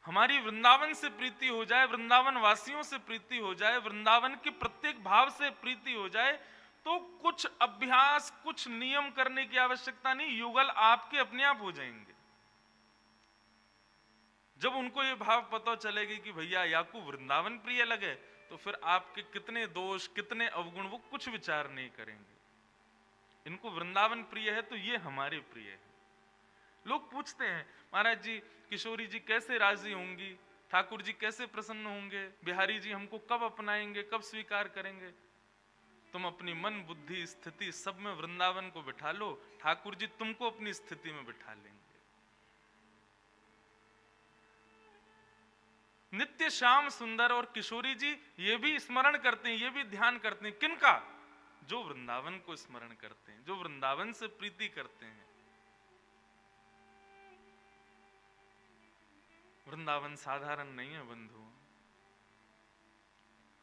हमारी वृंदावन से प्रीति हो जाए, वृंदावन वासियों से प्रीति हो जाए, वृंदावन के प्रत्येक भाव से प्रीति हो जाए, तो कुछ अभ्यास, कुछ नियम करने की आवश्यकता नहीं, युगल आपके अपने आप हो जाएंगे। जब उनको ये भाव पता चलेगी कि भैया याकू वृंदावन प्रिय लगे, तो फिर आपके कितने दोष, कितने अवगुण, वो कुछ विचार नहीं करेंगे। इनको वृंदावन प्रिय है तो ये हमारे प्रिय है। लोग पूछते हैं, महाराज जी किशोरी जी कैसे राजी होंगी, ठाकुर जी कैसे प्रसन्न होंगे, बिहारी जी हमको कब अपनाएंगे, कब स्वीकार करेंगे? तुम अपनी मन बुद्धि स्थिति सब में वृंदावन को बिठा लो, ठाकुर जी तुमको अपनी स्थिति में बिठा लेंगे। नित्य श्याम सुंदर और किशोरी जी ये भी स्मरण करते हैं, ये भी ध्यान करते हैं। किनका? जो वृंदावन को स्मरण करते हैं, जो वृंदावन से प्रीति करते हैं। वृंदावन साधारण नहीं है बंधु।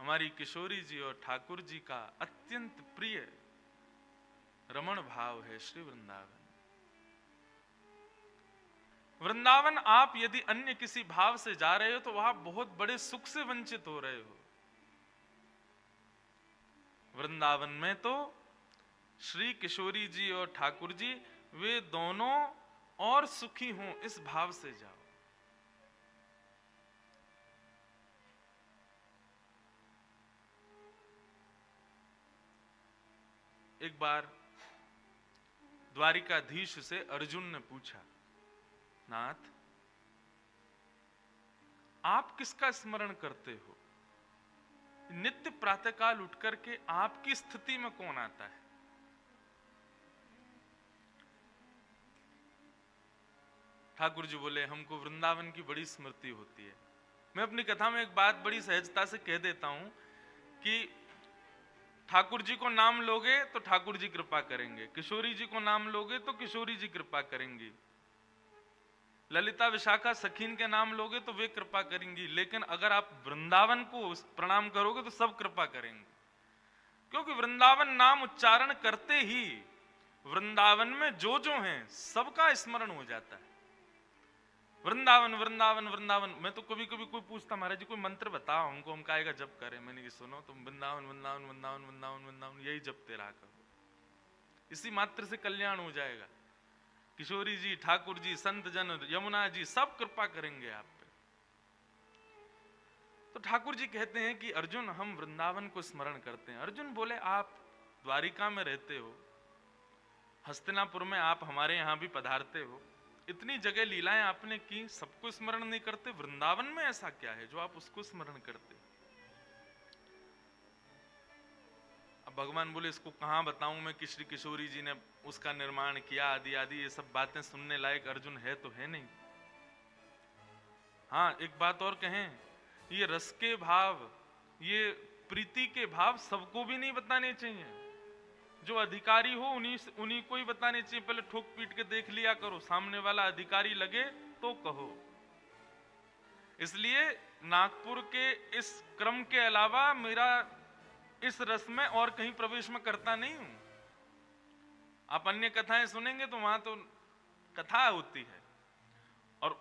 हमारी किशोरी जी और ठाकुर जी का अत्यंत प्रिय रमण भाव है श्री वृंदावन। वृंदावन आप यदि अन्य किसी भाव से जा रहे हो तो वहां बहुत बड़े सुख से वंचित हो रहे हो। वृंदावन में तो श्री किशोरी जी और ठाकुर जी वे दोनों और सुखी हों, इस भाव से जाओ। एक बार द्वारिकाधीश से अर्जुन ने पूछा, नाथ आप किसका स्मरण करते हो? नित्य प्रातःकाल उठकर के आपकी स्थिति में कौन आता है? ठाकुर जी बोले, हमको वृंदावन की बड़ी स्मृति होती है। मैं अपनी कथा में एक बात बड़ी सहजता से कह देता हूं कि ठाकुर जी को नाम लोगे तो ठाकुर जी कृपा करेंगे, किशोरी जी को नाम लोगे तो किशोरी जी कृपा करेंगी, ललिता विशाखा सखीन के नाम लोगे तो वे कृपा करेंगी, लेकिन अगर आप वृंदावन को प्रणाम करोगे तो सब कृपा करेंगे। क्योंकि वृंदावन नाम उच्चारण करते ही वृंदावन में जो हैं सबका स्मरण हो जाता है। वृंदावन वृंदावन वृंदावन। मैं तो कभी कभी कोई पूछता, महाराज जी कोई मंत्र बताओ हमको, हम कहेगा जप करें। मैंने कि सुनो, तुम वृंदावन वृंदावन वृंदावन वृंदावन वृंदावन यही जपते रहा करो, इसी मात्र से कल्याण हो जाएगा। किशोरी जी, ठाकुर जी, संत जन, यमुना जी सब कृपा करेंगे आप पे। तो ठाकुर जी कहते हैं कि अर्जुन हम वृंदावन को स्मरण करते हैं। अर्जुन बोले, आप द्वारिका में रहते हो, हस्तिनापुर में आप हमारे यहां भी पधारते हो, इतनी जगह लीलाएं आपने की, सबको स्मरण नहीं करते? वृंदावन में ऐसा क्या है जो आप उसको स्मरण करते? अब भगवान बोले, इसको कहां बताऊं मैं कि श्री किशोरी जी ने उसका निर्माण किया, आदि आदि ये सब बातें सुनने लायक अर्जुन है तो है नहीं। हाँ, एक बात और कहें, ये रस के भाव, ये प्रीति के भाव सबको भी नहीं बताने चाहिए। जो अधिकारी हो उन्हीं को ही बताने चाहिए। पहले ठोक पीट के देख लिया करो, सामने वाला अधिकारी लगे तो कहो। इसलिए नागपुर के इस क्रम के अलावा मेरा इस रस में और कहीं प्रवेश में करता नहीं हूं। आप अन्य कथाएं सुनेंगे तो वहां तो कथा होती है और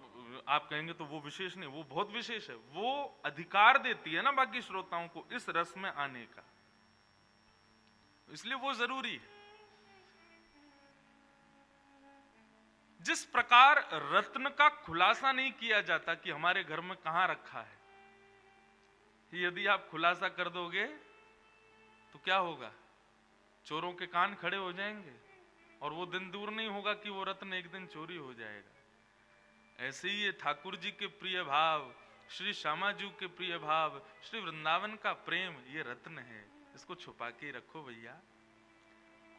आप कहेंगे तो वो विशेष नहीं, वो बहुत विशेष है। वो अधिकार देती है ना बाकी श्रोताओं को इस रस में आने का, इसलिए वो जरूरी है। जिस प्रकार रत्न का खुलासा नहीं किया जाता कि हमारे घर में कहां रखा है, यदि आप खुलासा कर दोगे तो क्या होगा? चोरों के कान खड़े हो जाएंगे और वो दिन दूर नहीं होगा कि वो रत्न एक दिन चोरी हो जाएगा। ऐसे ही ये ठाकुर जी के प्रिय भाव, श्री श्यामा जी के प्रिय भाव, श्री वृंदावन का प्रेम, ये रत्न है, इसको छुपा के रखो भैया।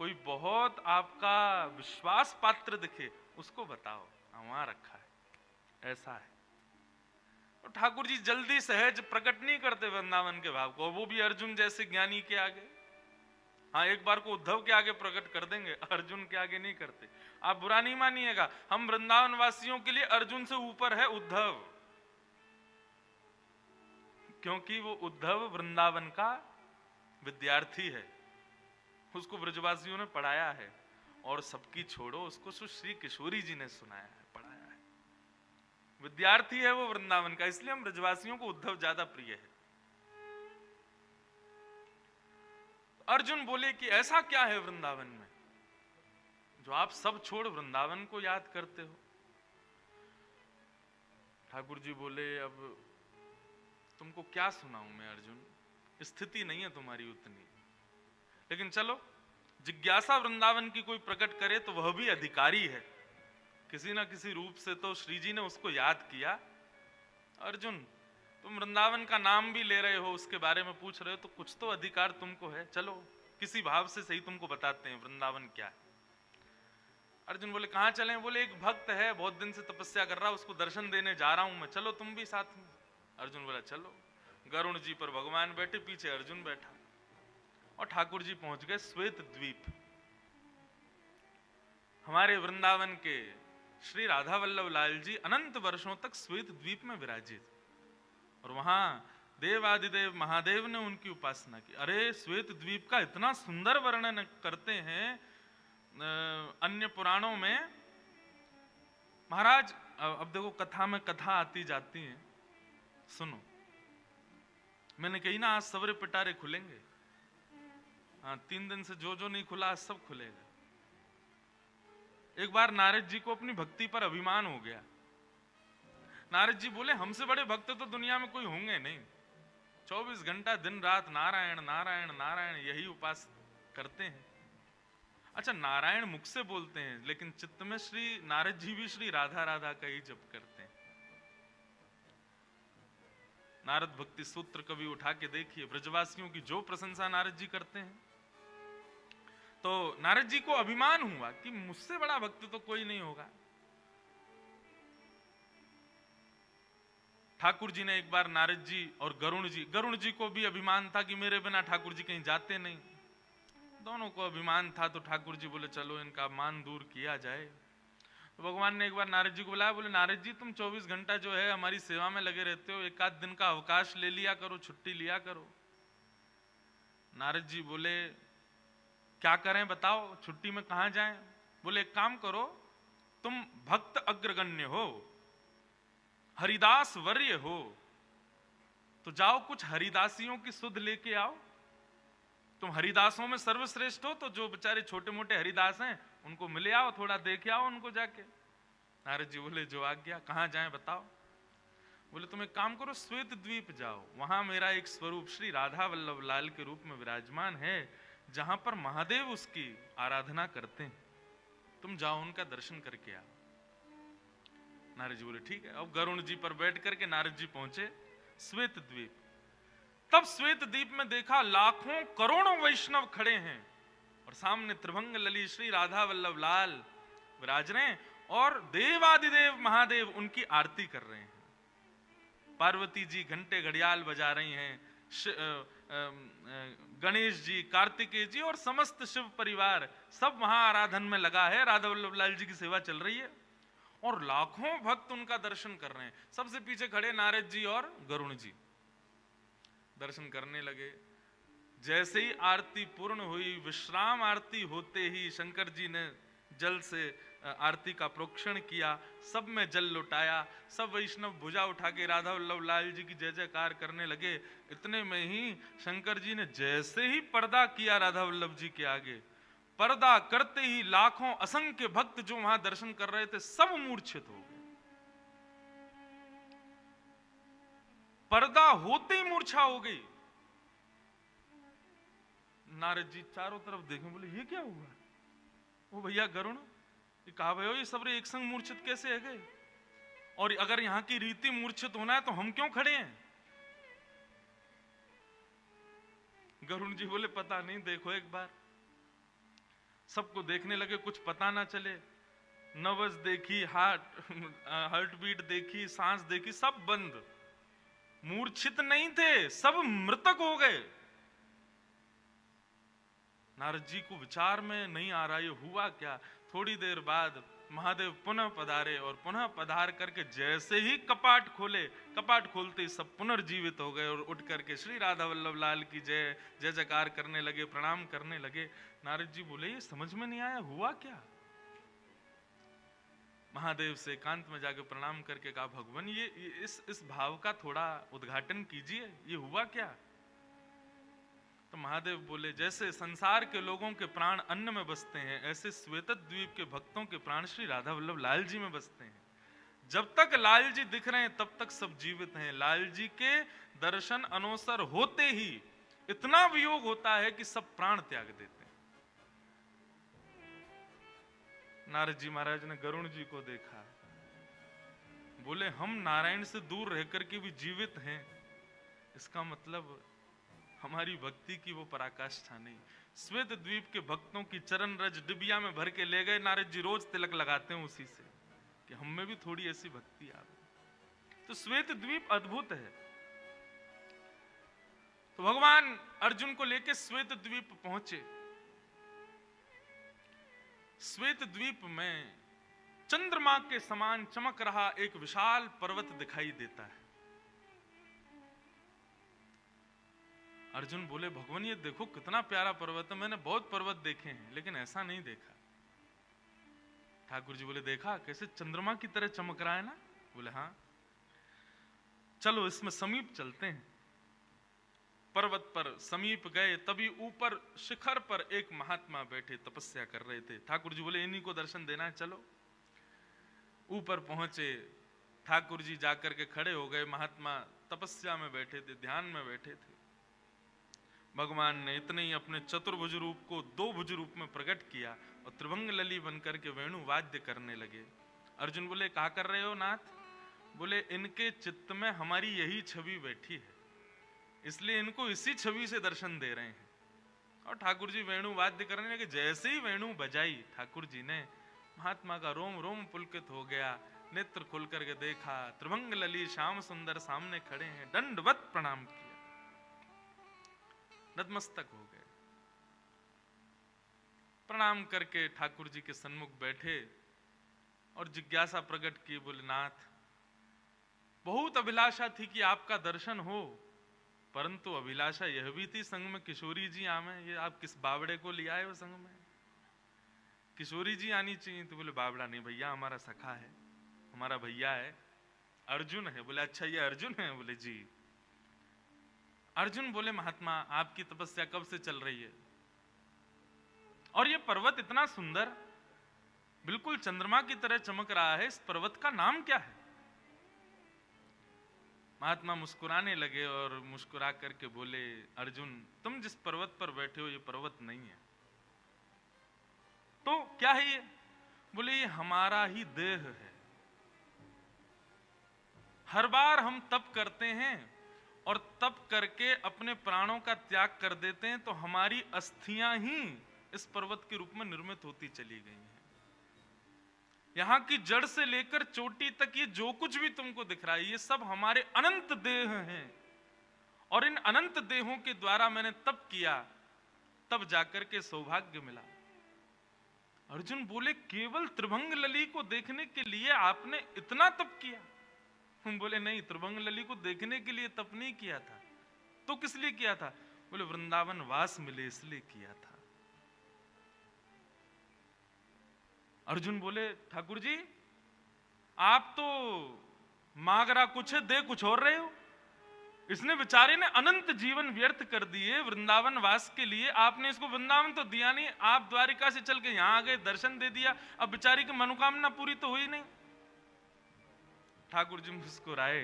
कोई बहुत आपका विश्वास पात्र दिखे उसको बताओ, वहां रखा है, ऐसा है। तो ठाकुर जी जल्दी सहज प्रकट नहीं करते वृंदावन के भाव को, वो भी अर्जुन जैसे ज्ञानी के आगे। हाँ, एक बार को उद्धव के आगे प्रकट कर देंगे, अर्जुन के आगे नहीं करते। आप बुरा नहीं मानिएगा, हम वृंदावन वासियों के लिए अर्जुन से ऊपर है उद्धव, क्योंकि वो उद्धव वृंदावन का विद्यार्थी है, उसको ब्रजवासियों ने पढ़ाया है, और सबकी छोड़ो उसको श्री किशोरी जी ने सुनाया है, पढ़ाया है। विद्यार्थी है वो वृंदावन का, इसलिए हम ब्रजवासियों को उद्धव ज्यादा प्रिय है। अर्जुन बोले कि ऐसा क्या है वृंदावन में जो आप सब छोड़ वृंदावन को याद करते हो? ठाकुर जी बोले, अब तुमको क्या सुनाऊं मैं अर्जुन, स्थिति नहीं है तुम्हारी उतनी, लेकिन चलो जिज्ञासा वृंदावन की कोई प्रकट करे तो वह भी अधिकारी है, किसी ना किसी रूप से तो श्री जी ने उसको याद किया। अर्जुन तुम वृंदावन का नाम भी ले रहे हो, उसके बारे में पूछ रहे हो, तो कुछ तो अधिकार तुमको है, चलो किसी भाव से सही तुमको बताते हैं वृंदावन क्या है। अर्जुन बोले कहां चलें? बोले एक भक्त है बहुत दिन से तपस्या कर रहा, उसको दर्शन देने जा रहा हूं मैं, चलो तुम भी साथ में। अर्जुन बोला चलो। गरुण जी पर भगवान बैठे, पीछे अर्जुन बैठा, और ठाकुर जी पहुंच गए श्वेत द्वीप। हमारे वृंदावन के श्री राधा वल्लभ लाल जी अनंत वर्षों तक श्वेत द्वीप में विराजित, और वहां देवादिदेव महादेव ने उनकी उपासना की। अरे श्वेत द्वीप का इतना सुंदर वर्णन करते हैं अन्य पुराणों में महाराज। अब देखो कथा में कथा आती जाती है, सुनो। मैंने कही ना आज सवरे पिटारे खुलेंगे, हाँ 3 दिन से जो नहीं खुला आज सब खुलेगा। एक बार नारद जी को अपनी भक्ति पर अभिमान हो गया। नारद जी बोले हमसे बड़े भक्त तो दुनिया में कोई होंगे नहीं, 24 घंटा दिन रात नारायण नारायण नारायण यही उपास करते हैं। अच्छा नारायण मुख से बोलते हैं, लेकिन चित्त में श्री नारद जी भी श्री राधा राधा का ही जप करते हैं। नारद भक्ति सूत्र कभी उठा के देखिए, ब्रजवासियों की जो प्रशंसा नारद जी करते हैं, तो नारद जी को अभिमान हुआ कि मुझसे बड़ा भक्त तो कोई नहीं होगा। ठाकुर जी ने एक बार नारद जी और गरुण जी को भी अभिमान था कि मेरे बिना ठाकुर जी कहीं जाते नहीं, दोनों को अभिमान था। तो ठाकुर जी बोले चलो इनका मान दूर किया जाए। तो भगवान ने एक बार नारद जी को बुलाया, बोले नारद जी तुम 24 घंटा जो है हमारी सेवा में लगे रहते हो, एक आध दिन का अवकाश ले लिया करो, छुट्टी लिया करो। नारद जी बोले क्या करें बताओ, छुट्टी में कहां जाएं? बोले एक काम करो, तुम भक्त अग्रगण्य हो, हरिदास वर्य हो, तो जाओ कुछ हरिदासियों की सुध लेके आओ। तुम हरिदासों में सर्वश्रेष्ठ हो, तो जो बेचारे छोटे मोटे हरिदास हैं उनको मिले आओ, थोड़ा देखे आओ उनको जाके। नारद जी बोले जो आज्ञा। कहां जाएं बताओ? बोले तुम एक काम करो, श्वेत द्वीप जाओ, वहां मेरा एक स्वरूप श्री राधा वल्लभ लाल के रूप में विराजमान है, जहां पर महादेव उसकी आराधना करते हैं, तुम जाओ उनका दर्शन करके आओ। नारद जी बोले ठीक है। अब गरुण जी पर बैठ करके नारद जी पहुंचे श्वेत द्वीप। तब श्वेत द्वीप में देखा लाखों करोड़ों वैष्णव खड़े हैं, और सामने त्रिभंग लली श्री राधा वल्लभ लाल विराज रहे हैं, और देवादिदेव महादेव उनकी आरती कर रहे हैं। पार्वती जी घंटे घड़ियाल बजा रही हैं, गणेश जी, कार्तिकेय जी और समस्त शिव परिवार सब वहां आराधन में लगा है, राधा वल्लभ लाल जी की सेवा चल रही है, और लाखों भक्त उनका दर्शन कर रहे हैं। सबसे पीछे खड़े नारद जी और गरुण जी दर्शन करने लगे। जैसे ही आरती पूर्ण हुई, विश्राम आरती होते ही शंकर जी ने जल से आरती का प्रोक्षण किया, सब में जल लुटाया, सब वैष्णव भुजा उठा के राधा वल्लभ लाल जी की जय जयकार करने लगे। इतने में ही शंकर जी ने जैसे ही पर्दा किया राधा वल्लभ जी के आगे, पर्दा करते ही लाखों असंख्य भक्त जो वहां दर्शन कर रहे थे सब मूर्छित हो गए। पर्दा होते ही मूर्छा हो गई। नारद जी चारों तरफ देखें, बोले ये क्या हुआ? वो भैया गरुण, ये कहा भयो ये सब एक संग मूर्छित कैसे है गए? और अगर यहां की रीति मूर्छित होना है तो हम क्यों खड़े हैं? गरुण जी बोले पता नहीं, देखो एक बार। सबको देखने लगे, कुछ पता ना चले। नब्ज देखी, हार्ट बीट देखी, सांस देखी, सब बंद। मूर्छित नहीं थे, सब मृतक हो गए। नारद जी को विचार में नहीं आ रहा ये हुआ क्या। थोड़ी देर बाद महादेव पुनः पधारे, और पुनः पधार करके जैसे ही कपाट खोले, कपाट खोलते ही सब पुनर्जीवित हो गए और उठ करके श्री राधा वल्लभ लाल की जय जय जयकार करने लगे, प्रणाम करने लगे। नारद जी बोले ये समझ में नहीं आया हुआ क्या? महादेव से एकांत में जाकर प्रणाम करके कहा, भगवान ये इस भाव का थोड़ा उद्घाटन कीजिए, ये हुआ क्या? तो महादेव बोले, जैसे संसार के लोगों के प्राण अन्न में बसते हैं, ऐसे श्वेतद्वीप के भक्तों के प्राण श्री राधा वल्लभ लाल जी में बसते हैं। जब तक लाल जी दिख रहे हैं तब तक सब जीवित हैं। लाल जी के दर्शन अनोसर होते ही इतना वियोग होता है कि सब प्राण त्याग देते हैं। नारद जी महाराज ने गरुण जी को देखा, बोले हम नारायण से दूर रहकर के भी जीवित हैं, इसका मतलब हमारी भक्ति की वो पराकाष्ठा नहीं। श्वेत द्वीप के भक्तों की चरण रज डिबिया में भर के ले गए। नारद जी रोज तिलक लगाते हैं उसी से, कि हम में भी थोड़ी ऐसी भक्ति आवे। तो श्वेत द्वीप अद्भुत है। तो भगवान अर्जुन को लेकर श्वेत द्वीप पहुंचे। श्वेत द्वीप में चंद्रमा के समान चमक रहा एक विशाल पर्वत दिखाई देता है। अर्जुन बोले, भगवान ये देखो कितना प्यारा पर्वत है, मैंने बहुत पर्वत देखे हैं लेकिन ऐसा नहीं देखा। ठाकुर जी बोले, देखा कैसे चंद्रमा की तरह चमक रहा है ना? बोले हाँ। चलो इसमें समीप चलते हैं। पर्वत पर समीप गए, तभी ऊपर शिखर पर एक महात्मा बैठे तपस्या कर रहे थे। ठाकुर जी बोले, इन्हीं को दर्शन देना है, चलो। ऊपर पहुंचे, ठाकुर जी जाकर के खड़े हो गए। महात्मा तपस्या में बैठे थे, ध्यान में बैठे थे। भगवान ने इतने ही अपने चतुर्भुज रूप को दो भुज रूप में प्रकट किया और त्रिभंग लली बनकर के वेणु वाद्य करने लगे। अर्जुन बोले, क्या कर रहे हो नाथ? बोले, इनके चित्त में हमारी यही छवि बैठी है, इसलिए इनको इसी छवि से दर्शन दे रहे हैं। और ठाकुर जी वेणु वाद्य करने लगे। जैसे ही वेणु बजाई, ठाकुर जी ने महात्मा का रोम रोम पुलकित हो गया। नेत्र खोल करके देखा, त्रिभंग लली श्याम सुंदर सामने खड़े हैं। दंडवत प्रणाम किया, नतमस्तक हो गए। प्रणाम करके ठाकुर जी के सन्मुख बैठे और जिज्ञासा प्रकट की। बोले, नाथ बहुत अभिलाषा थी कि आपका दर्शन हो, परंतु अभिलाषा यह भी थी संग में किशोरी जी आवे। ये आप किस बावड़े को ले आए हो संग में? किशोरी जी आनी चाहिए। तो बोले, बावड़ा नहीं भैया, हमारा सखा है, हमारा भैया है, अर्जुन है। बोले, अच्छा ये अर्जुन है? बोले जी। अर्जुन बोले, महात्मा आपकी तपस्या कब से चल रही है? और ये पर्वत इतना सुंदर, बिल्कुल चंद्रमा की तरह चमक रहा है, इस पर्वत का नाम क्या है? महात्मा मुस्कुराने लगे और मुस्कुरा करके बोले, अर्जुन तुम जिस पर्वत पर बैठे हो ये पर्वत नहीं है। तो क्या है ये? बोले, ये हमारा ही देह है। हर बार हम तप करते हैं और तप करके अपने प्राणों का त्याग कर देते हैं, तो हमारी अस्थियां ही इस पर्वत के रूप में निर्मित होती चली गई हैं। यहां की जड़ से लेकर चोटी तक ये जो कुछ भी तुमको दिख रहा है, ये सब हमारे अनंत देह हैं। और इन अनंत देहों के द्वारा मैंने तप किया, तब जाकर के सौभाग्य मिला। अर्जुन बोले, केवल त्रिभंग लली को देखने के लिए आपने इतना तप किया? हम बोले, नहीं, त्रिभंग लली को देखने के लिए तप नहीं किया था। तो किस लिए किया था? बोले, वृंदावन वास मिले इसलिए किया था। अर्जुन बोले, ठाकुर जी आप तो मांग रहा कुछ है, दे कुछ और रहे हो। इसने बेचारे ने अनंत जीवन व्यर्थ कर दिए वृंदावन वास के लिए, आपने इसको वृंदावन तो दिया नहीं। आप द्वारिका से चल के यहां आ गए, दर्शन दे दिया, अब बेचारी की मनोकामना पूरी तो हुई नहीं। ठाकुर जी मुस्कुराए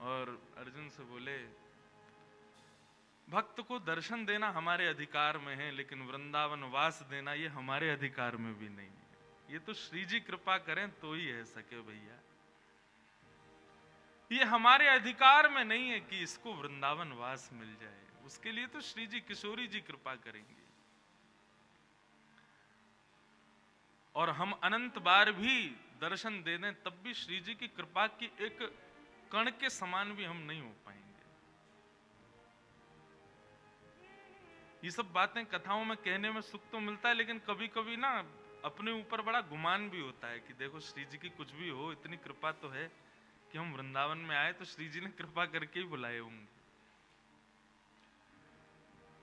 और अर्जुन से बोले, भक्त को दर्शन देना हमारे अधिकार में है, लेकिन वृंदावन वास देना ये हमारे अधिकार में भी नहीं है। ये तो श्री जी कृपा करें तो ही है सके भैया, ये हमारे अधिकार में नहीं है कि इसको वृंदावन वास मिल जाए। उसके लिए तो श्री जी किशोरी जी कृपा करेंगे। और हम अनंत बार भी दर्शन दे दें तब भी श्री जी की कृपा की एक कण के समान भी हम नहीं हो पाएंगे। ये सब बातें कथाओं में कहने में सुख तो मिलता है, लेकिन कभी कभी ना अपने ऊपर बड़ा गुमान भी होता है कि देखो श्री जी की कुछ भी हो, इतनी कृपा तो है कि हम वृंदावन में आए तो श्री जी ने कृपा करके ही बुलाए होंगे।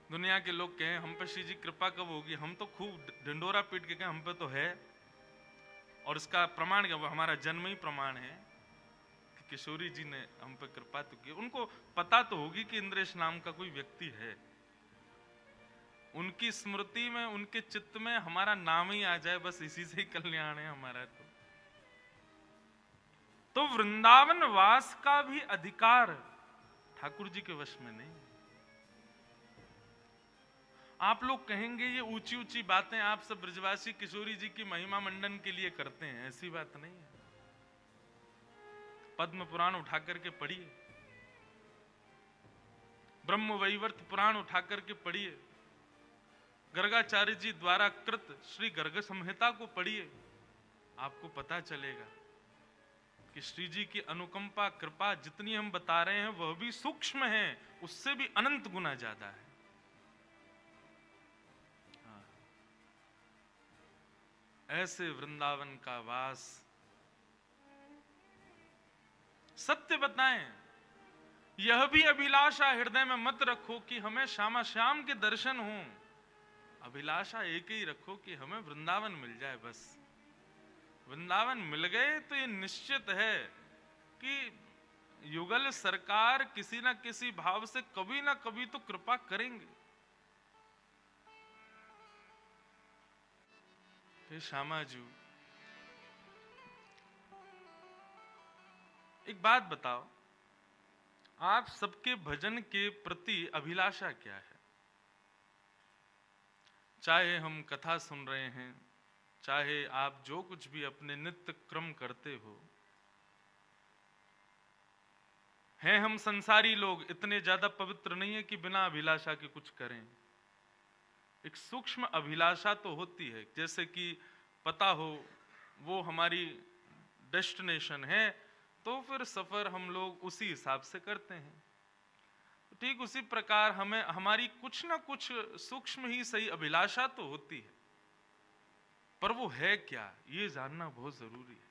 दुनिया के लोग कहें हम पे श्री जी कृपा कब होगी, हम तो खूब ढिंडोरा पीट के कहें हम पे तो है, और इसका प्रमाण क्या, हमारा जन्म ही प्रमाण है कि किशोरी जी ने हम पर कृपा तो की। उनको पता तो होगी कि इंद्रेश नाम का कोई व्यक्ति है, उनकी स्मृति में, उनके चित्त में हमारा नाम ही आ जाए, बस इसी से ही कल्याण है हमारा। तो वृंदावन वास का भी अधिकार ठाकुर जी के वश में नहीं। आप लोग कहेंगे ये ऊंची ऊंची बातें आप सब ब्रजवासी किशोरी जी की महिमा मंडन के लिए करते हैं, ऐसी बात नहीं है। पद्म पुराण उठा करके पढ़िए, ब्रह्म वैवर्त पुराण उठा करके पढ़िए, गर्गाचार्य जी द्वारा कृत श्री गर्ग संहिता को पढ़िए, आपको पता चलेगा कि श्री जी की अनुकंपा कृपा जितनी हम बता रहे हैं वह भी सूक्ष्म है, उससे भी अनंत गुना ज्यादा है। ऐसे वृंदावन का वास, सत्य बताएं, यह भी अभिलाषा हृदय में मत रखो कि हमें श्यामा श्याम के दर्शन हों। अभिलाषा एक ही रखो कि हमें वृंदावन मिल जाए बस। वृंदावन मिल गए तो ये निश्चित है कि युगल सरकार किसी ना किसी भाव से कभी ना कभी तो कृपा करेंगे। हे श्यामा जी, एक बात बताओ, आप सबके भजन के प्रति अभिलाषा क्या है? चाहे हम कथा सुन रहे हैं, चाहे आप जो कुछ भी अपने नित्य क्रम करते हो, हैं हम संसारी लोग इतने ज्यादा पवित्र नहीं है कि बिना अभिलाषा के कुछ करें। एक सूक्ष्म अभिलाषा तो होती है, जैसे कि पता हो वो हमारी डेस्टिनेशन है तो फिर सफर हम लोग उसी हिसाब से करते हैं। ठीक उसी प्रकार हमें हमारी कुछ ना कुछ सूक्ष्म ही सही अभिलाषा तो होती है, पर वो है क्या ये जानना बहुत जरूरी है।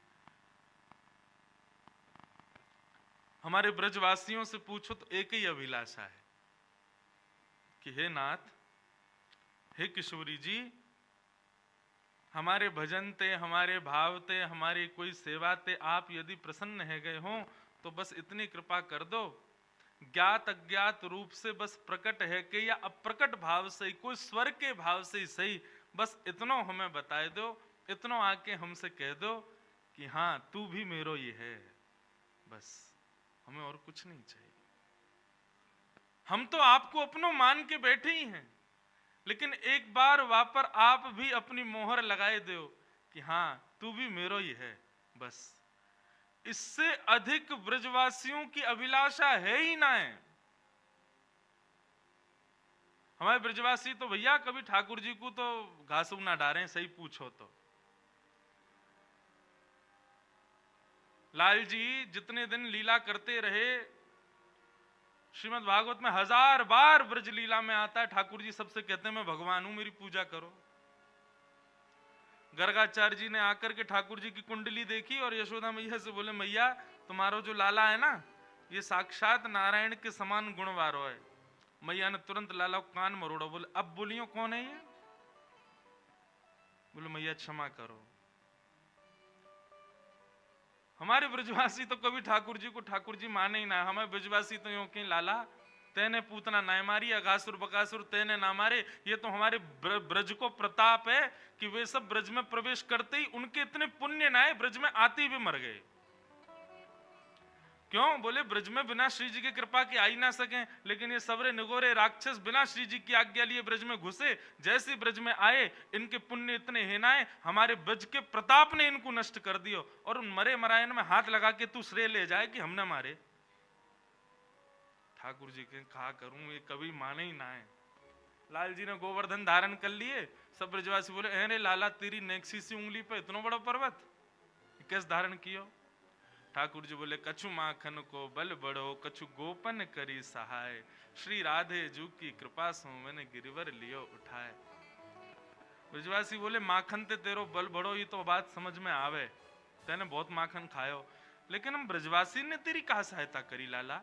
हमारे ब्रजवासियों से पूछो तो एक ही अभिलाषा है कि हे नाथ, हे किशोरी जी, हमारे भजन ते, हमारे भाव ते, हमारी कोई सेवा ते आप यदि प्रसन्न है गए हो तो बस इतनी कृपा कर दो, ज्ञात अज्ञात रूप से बस प्रकट है कि या अप्रकट भाव से, कोई स्वर के भाव से ही सही, बस इतनो हमें बताए दो, इतनो आके हमसे कह दो कि हाँ तू भी मेरो ये है, बस हमें और कुछ नहीं चाहिए। हम तो आपको अपनों मान के बैठे ही हैं, लेकिन एक बार वापर आप भी अपनी मोहर लगाए दो कि हाँ तू भी मेरो ही है, बस। इससे अधिक ब्रजवासियों की अभिलाषा है ही ना है। हमारे ब्रजवासी तो भैया कभी ठाकुर जी को तो घासू ना डालें, सही पूछो तो। लाल जी जितने दिन लीला करते रहे, श्रीमद् भागवत में 1000 बार ब्रज लीला में आता है, ठाकुर जी सबसे कहते हैं मैं भगवान हूं, मेरी पूजा करो। गर्गाचार्य जी ने आकर के ठाकुर जी की कुंडली देखी और यशोदा मैया से बोले, मैया तुम्हारा जो लाला है ना, ये साक्षात नारायण के समान गुण वारो है। मैया ने तुरंत लाला को कान मरोड़ा, बोले अब बोलियो कौन है ये? बोले मैया क्षमा करो। हमारे ब्रजवासी तो कभी ठाकुर जी को ठाकुर जी माने ही ना। हमारे ब्रजवासी तो यूं कहीं लाला तेने पूतना ना मारी, अगासुर बकासुर तेने ना मारे। ये तो हमारे ब्रज को प्रताप है कि वे सब ब्रज में प्रवेश करते ही उनके इतने पुण्य ना है, ब्रज में आते ही भी मर गए। क्यों? बोले ब्रज में बिना श्री जी की कृपा के आ ही ना सके, लेकिन ये सबरे निगोरे राक्षस बिना श्री जी की आज्ञा लिए ब्रज में घुसे, जैसे ब्रज में आए इनके पुण्य इतने हेनाए, हमारे ब्रज के प्रताप ने इनको नष्ट कर दियो। और उन मरे मरायन में हाथ लगा के तू श्रेय ले जाए कि हमने मारे। ठाकुर जी के कहा करूं, ये कभी माने ही ना है। लाल जी ने गोवर्धन धारण कर लिए, सब ब्रजवासी बोले अरे लाला तेरी नेक्सी सी उंगली पे इतना बड़ा पर्वत कैसे धारण कियो? ठाकुर जी बोले कछु माखन को बल बढ़ो, कछु गोपन करी सहाय, श्री राधे जू की कृपा सो मैंने गिरिवर लियो उठाए। ब्रजवासी बोले माखन ते तेरो बल बढ़ो, ये तो बात समझ में आवे, तेने बहुत माखन खायो, लेकिन हम ब्रजवासी ने तेरी कहा सहायता करी लाला?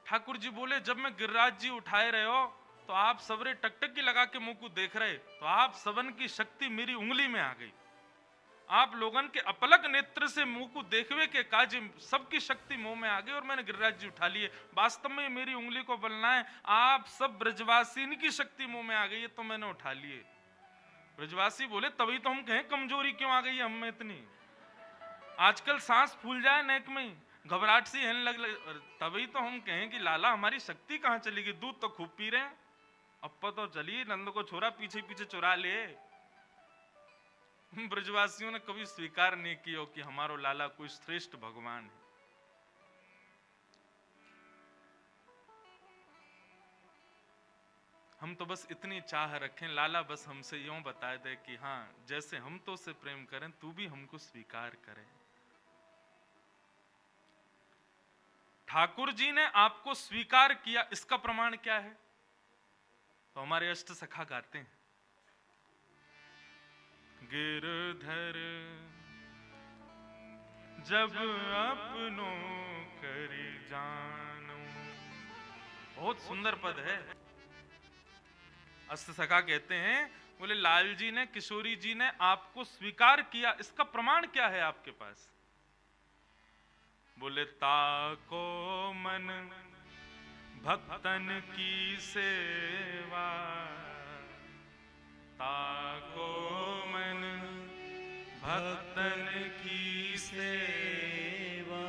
ठाकुर जी बोले जब मैं गिरिराज जी उठाए रहे हो तो आप सबरे टकटकी लगा के मुंह को देख रहे, तो आप सबन की शक्ति मेरी उंगली में आ गई। आप लोगन के अपलक नेत्र से मुंह को देखवे के काज सबकी शक्ति मुंह में आ गई और मैंने गिरिराज जी उठा लिए। वास्तव में मेरी उंगली को बलना है, आप सब ब्रजवासी की शक्ति मुंह में आ गई है तो मैंने उठा लिए। ब्रजवासी बोले तभी तो हम कहें कमजोरी क्यों आ गई है हम में इतनी, आजकल सांस फूल जाए नेक में, घबराहट सी है लग तभी तो हम कहें कि लाला हमारी शक्ति कहाँ चली गई, दूध तो खूब पी रहे हैं, अब तो चलिए नंद को छोरा पीछे पीछे चुरा ले। ब्रजवासियों ने कभी स्वीकार नहीं किया कि हमारो लाला कोई श्रेष्ठ भगवान है। हम तो बस इतनी चाह रखें लाला बस हमसे यूं बता दे कि हाँ जैसे हम तो से प्रेम करें तू भी हमको स्वीकार करे। ठाकुर जी ने आपको स्वीकार किया, इसका प्रमाण क्या है? तो हमारे अष्ट सखा गाते हैं, गिरधर जब अपनों करी जानो, बहुत सुंदर पद है। अष्ट सखा कहते हैं, बोले लाल जी ने किशोरी जी ने आपको स्वीकार किया, इसका प्रमाण क्या है आपके पास? बोले ताको मन भक्तन की सेवा, ताको मन भक्तन की सेवा,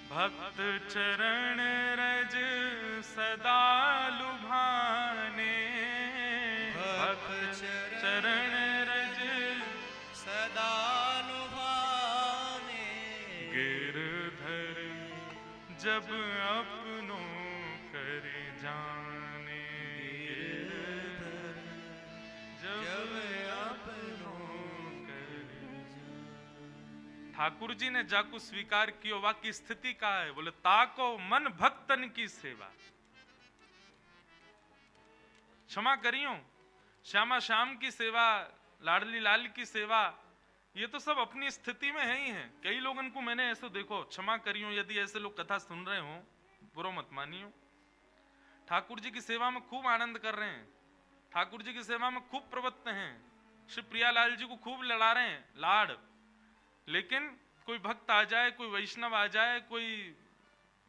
भक्त चरण रज सदा लुभाने, भक्त चरण रज सदा लुभाने, गिरधर जब अपनों कर जाने, गिरधर जब अपनों कर जाने। ठाकुर जी ने जाको स्वीकार कियो, वा की स्थिति का है? बोले ताको मन भक्तन की सेवा, क्षमा करियो श्यामा श्याम की सेवा, लाडली लाल की सेवा, ये तो सब अपनी स्थिति में है ही है। कई लोगों को मैंने ऐसे देखो, क्षमा करियो यदि ऐसे लोग कथा सुन रहे हो, बुरा मत मानियो, ठाकुर जी की सेवा में खूब आनंद कर रहे हैं, ठाकुर जी की सेवा में खूब प्रवृत्त हैं, श्री प्रियालाल जी को खूब लड़ा रहे हैं लाड, लेकिन कोई भक्त आ जाए, कोई वैष्णव आ जाए, कोई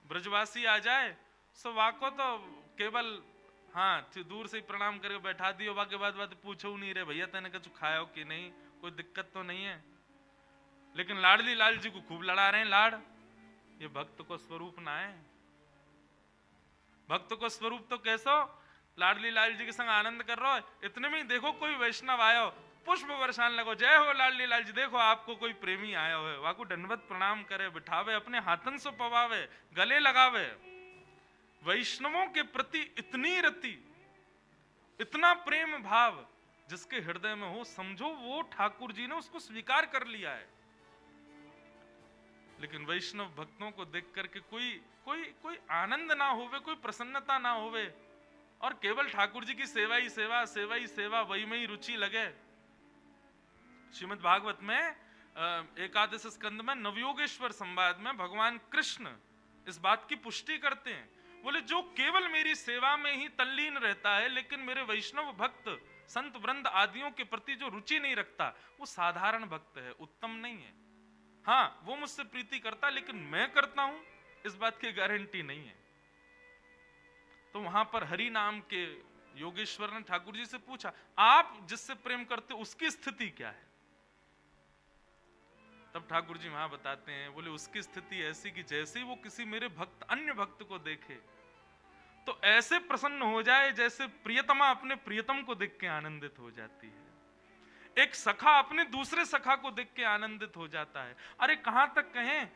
ब्रजवासी आ जाए, सो वाको तो केवल हाँ दूर से ही प्रणाम करके बैठा दियो, बाकी बात पूछो नहीं रे भैया तेने कुछ खायो कि नहीं, कोई दिक्कत तो नहीं है। लेकिन लाडली लाल जी को खूब लड़ा रहे हैं लाड, ये भक्त को स्वरूप ना है। भक्त को स्वरूप तो कैसो, लाडली लाल जी के संग आनंद कर रहे हो, इतने में ही देखो कोई वैष्णव आयो, पुष्प बरसान लगो, जय हो लाडली लाल जी, देखो आपको कोई प्रेमी आया हो, वाको दंडवत प्रणाम करे, बिठावे, अपने हाथन से पवावे, गले लगावे। वैष्णवों के प्रति इतनी रति, इतना प्रेम भाव जिसके हृदय में हो, समझो वो ठाकुर जी ने उसको स्वीकार कर लिया है। लेकिन वैष्णव भक्तों को देख करके कोई कोई कोई आनंद ना होवे, कोई प्रसन्नता ना होवे, और केवल ठाकुर जी की सेवा ही सेवा, सेवा ही सेवा, वही में ही रुचि लगे। श्रीमद् भागवत में एकादश स्कंद में नवयोगेश्वर संवाद में भगवान कृष्ण इस बात की पुष्टि करते हैं, बोले जो केवल मेरी सेवा में ही तल्लीन रहता है, लेकिन मेरे वैष्णव भक्त संत वृंद आदियों के प्रति जो रुचि नहीं रखता, वो साधारण भक्त है, उत्तम नहीं है। हाँ वो मुझसे प्रीति करता, लेकिन मैं करता हूं इस बात की गारंटी नहीं है। तो वहां पर हरि नाम के योगेश्वर ने ठाकुर जी से पूछा, आप जिससे प्रेम करते उसकी स्थिति क्या है? तब ठाकुर जी वहां बताते हैं, बोले उसकी स्थिति ऐसी कि जैसे वो किसी मेरे भक्त अन्य भक्त को देखे तो ऐसे प्रसन्न हो जाए जैसे प्रियतमा अपने प्रियतम को देख के आनंदित हो जाती है, एक सखा अपने दूसरे सखा को देख के आनंदित हो जाता है। अरे कहां तक कहें,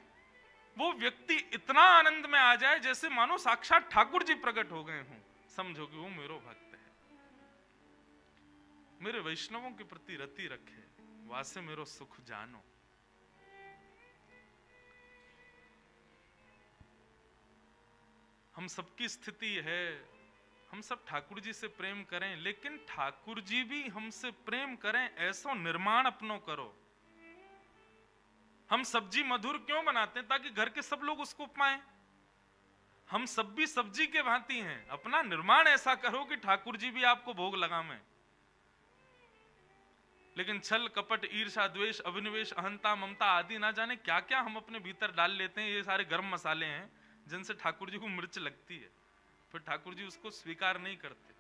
वो व्यक्ति इतना आनंद में आ जाए जैसे मानो साक्षात ठाकुर जी प्रकट हो गए हों, समझो कि वो मेरो भक्त है, मेरे वैष्णवों के प्रति रति रखे, वासे मेरो सुख जानो। हम सबकी स्थिति है, हम सब ठाकुर जी से प्रेम करें, लेकिन ठाकुर जी भी हमसे प्रेम करें, ऐसा निर्माण अपनो करो। हम सब्जी मधुर क्यों बनाते हैं? ताकि घर के सब लोग उसको पाएं। हम सब भी सब्जी के भांति हैं, अपना निर्माण ऐसा करो कि ठाकुर जी भी आपको भोग लगावें। लेकिन छल कपट ईर्ष्या द्वेष अभिनिवेश अहंता ममता आदि ना जाने क्या क्या हम अपने भीतर डाल लेते हैं। ये सारे गर्म मसाले हैं जिनसे ठाकुर जी को मिर्च लगती है, फिर ठाकुर जी उसको स्वीकार नहीं करते।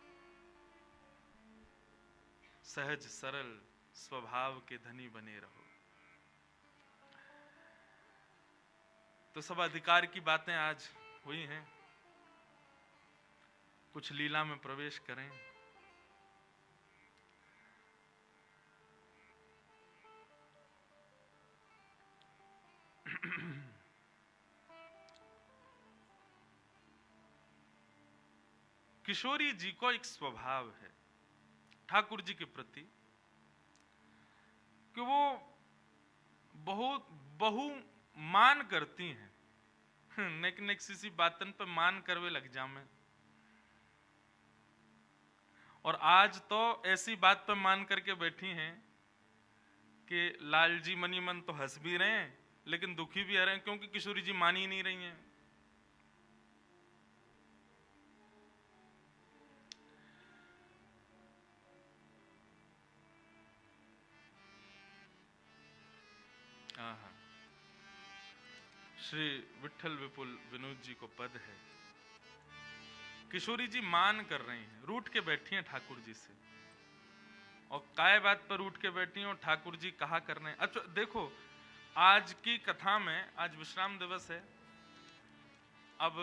सहज सरल स्वभाव के धनी बने रहो। तो सब अधिकार की बातें आज हुई हैं, कुछ लीला में प्रवेश करें। किशोरी जी को एक स्वभाव है ठाकुर जी के प्रति कि वो बहुत बहुमान करती हैं। नेक नेक सी बातन पे मान करवे लग जामे। और आज तो ऐसी बात पे मान करके बैठी हैं कि लाल जी मनी मन तो हंस भी रहे हैं लेकिन दुखी भी आ रहे हैं, क्योंकि किशोरी जी मान ही नहीं रही हैं। हाँ, श्री विठल विपुल विनोद जी को पद है, किशोरी जी मान कर रही हैं, रूठ के बैठी हैं ठाकुर जी से। और काय बात पर रूठ के बैठी हैं और ठाकुर जी कहा कर रहे हैं। अच्छा देखो, आज की कथा में, आज विश्राम दिवस है, अब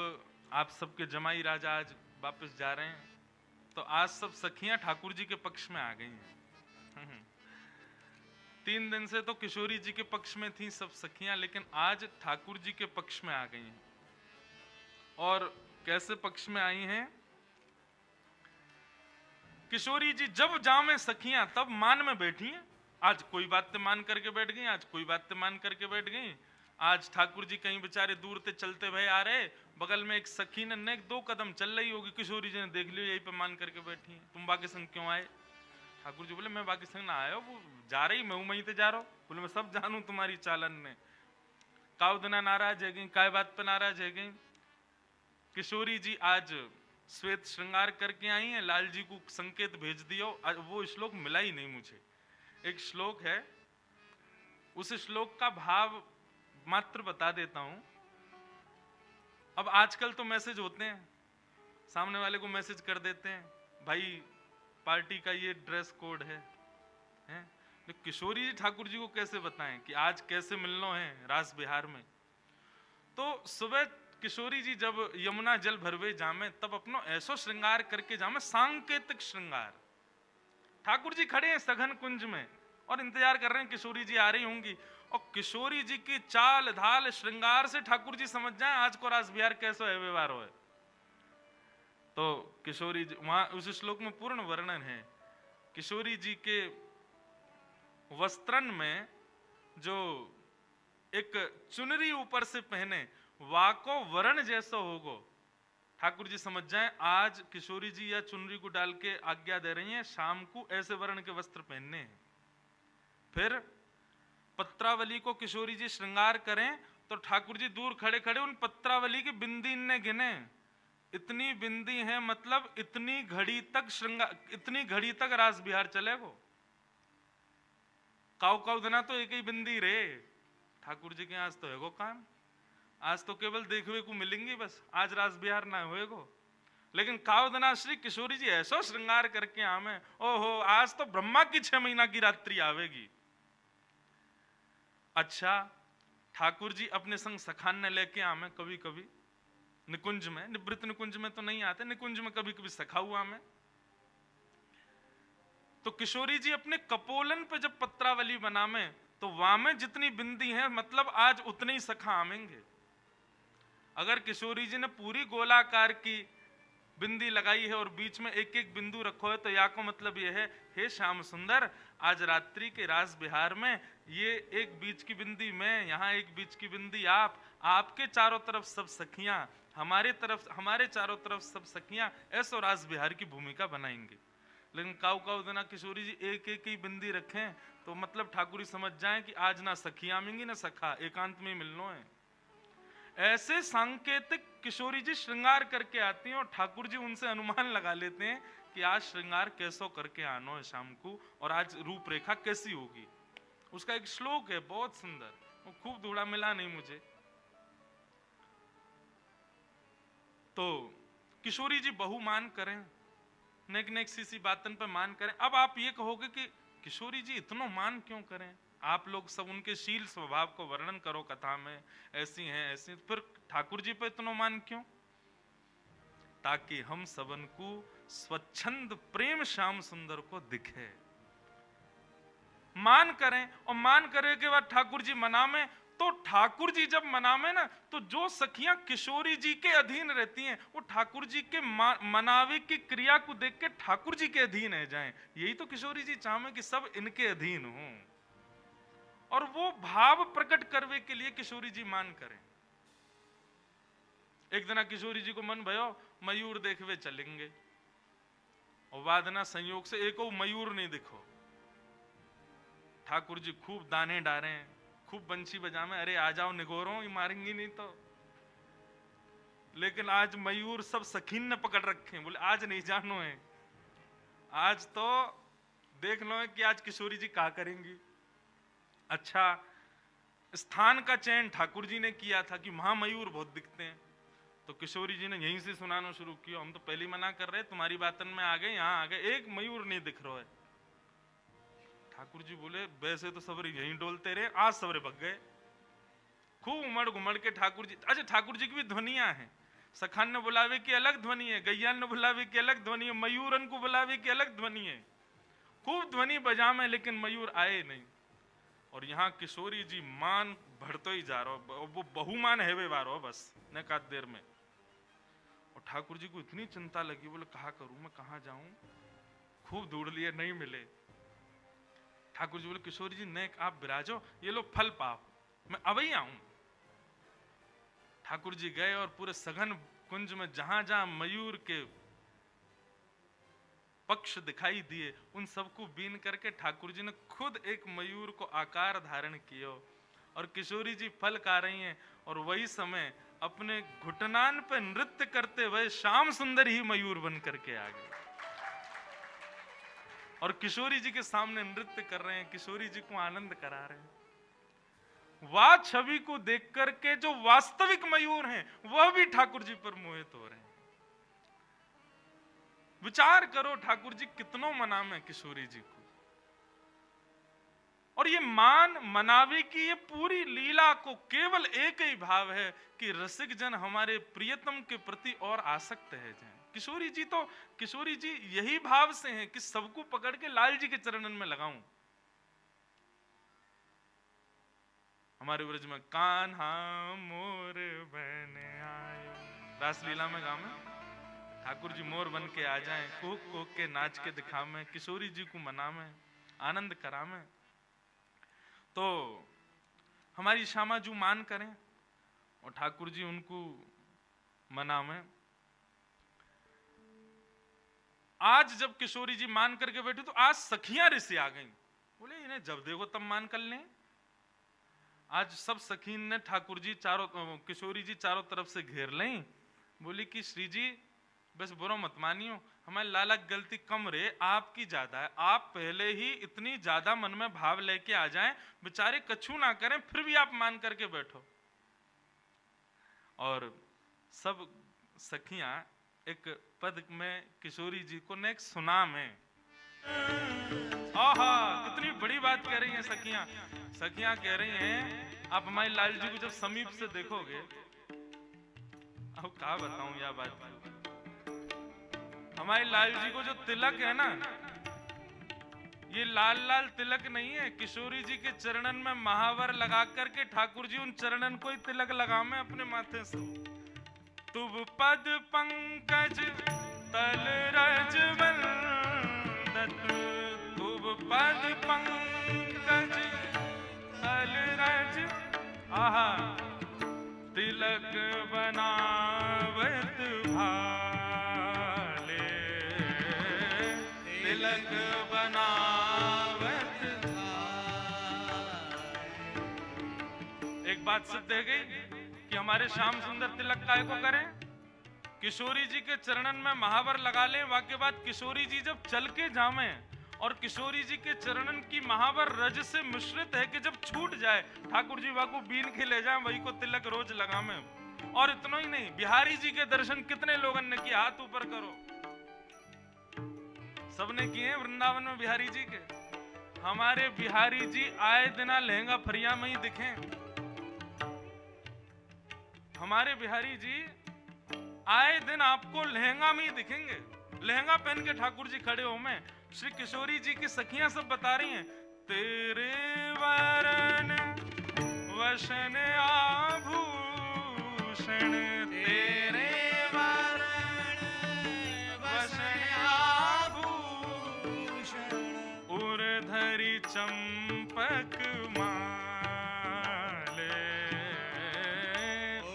आप सबके जमाई राजा आज वापस जा रहे हैं, तो आज सब सखियां ठाकुर जी के पक्ष में आ गई हैं। 3 दिन से तो किशोरी जी के पक्ष में थी सब सखियां, लेकिन आज ठाकुर जी के पक्ष में आ गई हैं। और कैसे पक्ष में आई हैं? किशोरी जी जब जामे सखियां तब मान में बैठी हैं। आज कोई बात मान करके बैठ गई, आज कोई बात मान करके बैठ गई। आज ठाकुर जी कहीं बेचारे दूर से चलते भय आ रहे, बगल में एक सखी ने 2 कदम चल रही होगी, किशोरी जी ने देख लियो यही पे मान करके बैठी है, तुम बाकी संग क्यों आए? ठाकुर जी बोले मैं बाकी संग ना आया, वो जा रही, मैं वहीं से जा रहा हूँ। बोले मैं सब जानू तुम्हारी चालन ने, काव दिना नाराज है गई, काय बात पे नाराज है गई। किशोरी जी आज श्वेत श्रृंगार करके आई हैं, लाल जी को संकेत भेज दियो। वो श्लोक मिला ही नहीं मुझे, एक श्लोक है, उस श्लोक का भाव मात्र बता देता हूं। अब आजकल तो मैसेज होते हैं, सामने वाले को मैसेज कर देते हैं, भाई पार्टी का ये ड्रेस कोड है, तो किशोरी जी ठाकुर जी को कैसे बताएं कि आज कैसे मिलना है रास बिहार में। तो सुबह किशोरी जी जब यमुना जल भरवे जामे तब अपनो ऐसो श्रृंगार करके जामे, सांकेतिक श्रृंगार। ठाकुर जी खड़े हैं सघन कुंज में और इंतजार कर रहे हैं किशोरी जी आ रही होंगी, और किशोरी जी की चाल ढाल श्रृंगार से ठाकुर जी समझ जाए आज को रास बिहार कैसो है व्यवहार हो है। तो किशोरी जी, वहां उस श्लोक में पूर्ण वर्णन है, किशोरी जी के वस्त्रन में जो एक चुनरी ऊपर से पहने वाको वर्ण जैसा होगो, ठाकुर जी समझ जाएं आज किशोरी जी या चुनरी को डाल के आज्ञा दे रही हैं शाम को ऐसे वर्ण के वस्त्र पहनने हैं। फिर पत्रावली को किशोरी जी श्रृंगार करें तो ठाकुर जी दूर खड़े खड़े उन पत्रावली की बिंदी ने गिने, इतनी बिंदी है मतलब इतनी घड़ी तक श्रृंगार, इतनी घड़ी तक रास बिहार चलेगो। काउ काउ देना तो एक ही बिंदी रे, ठाकुर जी के आज तो है गो काम, आज तो केवल देखने को मिलेंगी बस, आज रास बिहार ना होएगो। लेकिन काव दना श्री किशोरी जी ऐसा श्रृंगार करके आमे, ओहो आज तो ब्रह्मा की 6 महीना की रात्रि आवेगी। अच्छा, ठाकुर जी अपने संग सखान ने लेके आमे, कभी कभी निकुंज में, निवृत्त निकुंज में तो नहीं आते, निकुंज में कभी कभी सखा हुआ में। तो किशोरी जी अपने कपोलन पे जब पत्रावली बनामे तो वहां में जितनी बिंदी है मतलब आज उतने ही सखा आमेंगे। अगर किशोरी जी ने पूरी गोलाकार की बिंदी लगाई है और बीच में एक एक बिंदु रखो है तो या को मतलब यह है, हे श्याम सुंदर आज रात्रि के रास बिहार में ये एक बीच की बिंदी मैं, यहाँ एक बीच की बिंदी आप, आपके चारों तरफ सब सखियां, हमारे चारों तरफ सब सखियां, ऐसो रास बिहार की भूमिका बनाएंगे। लेकिन काउ काउ देना किशोरी जी एक एक ही बिंदी रखें तो मतलब ठाकुर जी समझ जाएं कि आज ना सखियां आमेंगी ना सखा, एकांत में मिलना है। ऐसे सांकेतिक किशोरी जी श्रृंगार करके आती हैं और ठाकुर जी उनसे अनुमान लगा लेते हैं कि आज श्रृंगार कैसो करके आनो है शाम को, और आज रूपरेखा कैसी होगी। उसका एक श्लोक है बहुत सुंदर, वो खूब धूड़ा मिला नहीं मुझे। तो किशोरी जी बहु मान करें, नेक नेक सी बातन पे मान करें। अब आप ये कहोगे कि किशोरी जी इतना मान क्यों करें, आप लोग सब उनके शील स्वभाव को वर्णन करो कथा में, ऐसी हैं ऐसी, फिर ठाकुर जी पे इतना मान क्यों? ताकि हम सबन को स्वच्छंद प्रेम श्याम सुंदर को दिखे, मान करें। और मान करे के बाद ठाकुर जी मनामे, तो ठाकुर जी जब मनामे ना, तो जो सखियां किशोरी जी के अधीन रहती हैं, वो ठाकुर जी के मनावे की क्रिया को देख के ठाकुर जी के अधीन है जाएं। यही तो किशोरी जी चाहे कि सब इनके अधीन हों, और वो भाव प्रकट करने के लिए किशोरी जी मान करें। एक दिन किशोरी जी को मन भयो मयूर देखवे चलेंगे, और वादना संयोग से एको मयूर नहीं दिखो। ठाकुर जी खूब दाने डारे, खूब बंशी बजावे, अरे आ जाओ निगोरो, ये मारेंगी नहीं तो। लेकिन आज मयूर सब सखीन ने पकड़ रखे, बोले आज नहीं जानो है, आज तो देख लो है कि आज किशोरी जी क्या करेंगी। अच्छा, स्थान का चयन ठाकुर जी ने किया था कि वहां मयूर बहुत दिखते हैं, तो किशोरी जी ने यहीं से सुनाना शुरू किया, हम तो पहले मना कर रहे, तुम्हारी बातन में आ गए, यहाँ आ गए, एक मयूर नहीं दिख रहा है। ठाकुर जी बोले वैसे तो सबरे यहीं डोलते रहे, आज सबरे भग गए। खूब उमड़ घुमड़ के ठाकुर जी, अच्छा ठाकुर जी की भी ध्वनियां हैं, सखान ने बुलावे की अलग ध्वनि है, गैयान ने बुलावे की अलग ध्वनि है, मयूरन को बुलावे की अलग ध्वनि है। खूब ध्वनि बजामे, लेकिन मयूर आए नहीं। और यहाँ किशोरी जी मान बढ़तो ही जा रहा, वो बहुमान है वे वारो बस न का देर में। और ठाकुर जी को इतनी चिंता लगी, बोले कहा करूं मैं, कहाँ जाऊं, खूब ढूंढ लिए नहीं मिले। ठाकुर जी बोले किशोरी जी नेक आप विराजो, ये लो फल पाओ, मैं अब ही आऊं। ठाकुर जी गए और पूरे सघन कुंज में जहां जहां मयूर के पक्ष दिखाई दिए, उन सबको बीन करके ठाकुर जी ने खुद एक मयूर को आकार धारण किया, और किशोरी जी फल खा रही हैं, और वही समय अपने घुटनान पे नृत्य करते हुए श्याम सुंदर ही मयूर बन करके आ गए, और किशोरी जी के सामने नृत्य कर रहे हैं, किशोरी जी को आनंद करा रहे हैं। वह छवि को देख करके जो वास्तविक मयूर हैं, वह भी ठाकुर जी पर मोहित हो रहे हैं। विचार करो ठाकुर जी कितनों मनामे किशोरी जी को, और ये मान मनावे की ये पूरी लीला को केवल एक ही भाव है कि रसिक जन हमारे प्रियतम के प्रति और आसक्त है जाए। किशोरी जी यही भाव से हैं कि सबको पकड़ के लाल जी के चरणन में लगाऊं। हमारे ब्रज में कान्हा मोर बन आयो, रासलीला में गावे, ठाकुर जी मोर बन के आ जाएं, कोक कोक के नाच के दिखावे, किशोरी जी को मनावे, आनंद करावे। तो हमारी श्यामा जी मान करें और ठाकुर जी उनको मनावे। आज जब किशोरी जी मान करके बैठी, तो आज सखियां ऋषि आ गईं, बोले इन्हें जब देखो तब मान कर लें। आज सब सखीन ने ठाकुर जी किशोरी जी चारों तरफ से घेर लें, बोली कि श्री जी बस बुरा मत मानियो, हमारे लाला गलती कम रे, आपकी ज्यादा है, आप पहले ही इतनी ज्यादा मन में भाव लेके आ जाएं, बेचारे कछु ना करें, फिर भी आप मान करके बैठो। और सब सखियां एक पद में किशोरी जी को ने सुना में, आहा कितनी बड़ी बात कह रही हैं सखियां। सखियां कह रही हैं आप हमारे लाल जी को जब समीप से देखोगे, अब क्या बताऊं यह बात, हमारे लाल जी को जो तिलक है ना, ये लाल लाल तिलक नहीं है, किशोरी जी के चरणन में महावर लगा करके ठाकुर जी उन चरणन को ही तिलक लगावे अपने माथे से। तुब पद पंकज तल रज वंदत, तुब पद पंकज तल रज, आहा तिलक बनावत भाले, तिलक बनावत भाले। एक बात सिद्ध है गई कि हमारे श्याम सुंदर तिलक काय को करें, किशोरी जी के चरणन में महावर लगा ले, वाके बाद किशोरी जी जब चल के जावे और किशोरी जी के चरणन की महावर रज से मिश्रित है कि जब छूट जाए ठाकुर जी वाको बीन के ले जाए, वही को तिलक रोज लगावे। और इतना ही नहीं, बिहारी जी के दर्शन कितने लोगों ने किए, हाथ ऊपर करो। सबने किए वृंदावन में बिहारी जी के। हमारे बिहारी जी आए दिना लहंगा फरिया में ही दिखे। हमारे बिहारी जी आए दिन आपको लहंगा में ही दिखेंगे, लहंगा पहन के ठाकुर जी खड़े हो। में श्री किशोरी जी की सखियां सब बता रही हैं, तेरे वरन वसन आभूषण, तेरे वरन वसन आभूषण, उर्धरि चंपक माले,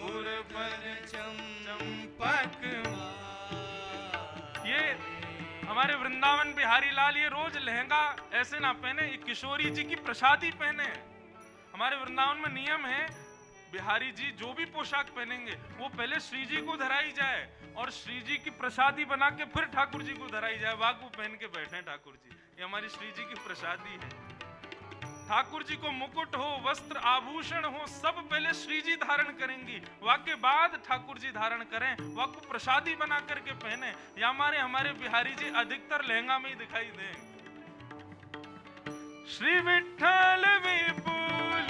उर्धरि चंपक। ये हमारे वृंदावन बिहारी लाल ये रोज लहंगा ऐसे ना पहने, ये किशोरी जी की प्रसादी पहने। हमारे वृंदावन में नियम है, बिहारी जी जो भी पोशाक पहनेंगे वो पहले श्री जी को धराई जाए और श्री जी की प्रसादी बना के फिर ठाकुर जी को धराई जाए। वाकू पहन के बैठे ठाकुर जी, ये हमारी श्री जी की प्रसादी है। ठाकुर जी को मुकुट हो, वस्त्र आभूषण हो, सब पहले श्री जी धारण करेंगी, वाके बाद ठाकुर जी धारण करें, वाको प्रसादी बना करके पहने। या हमारे बिहारी जी अधिकतर लहंगा में ही दिखाई दें। श्री विठ्ठल विपुल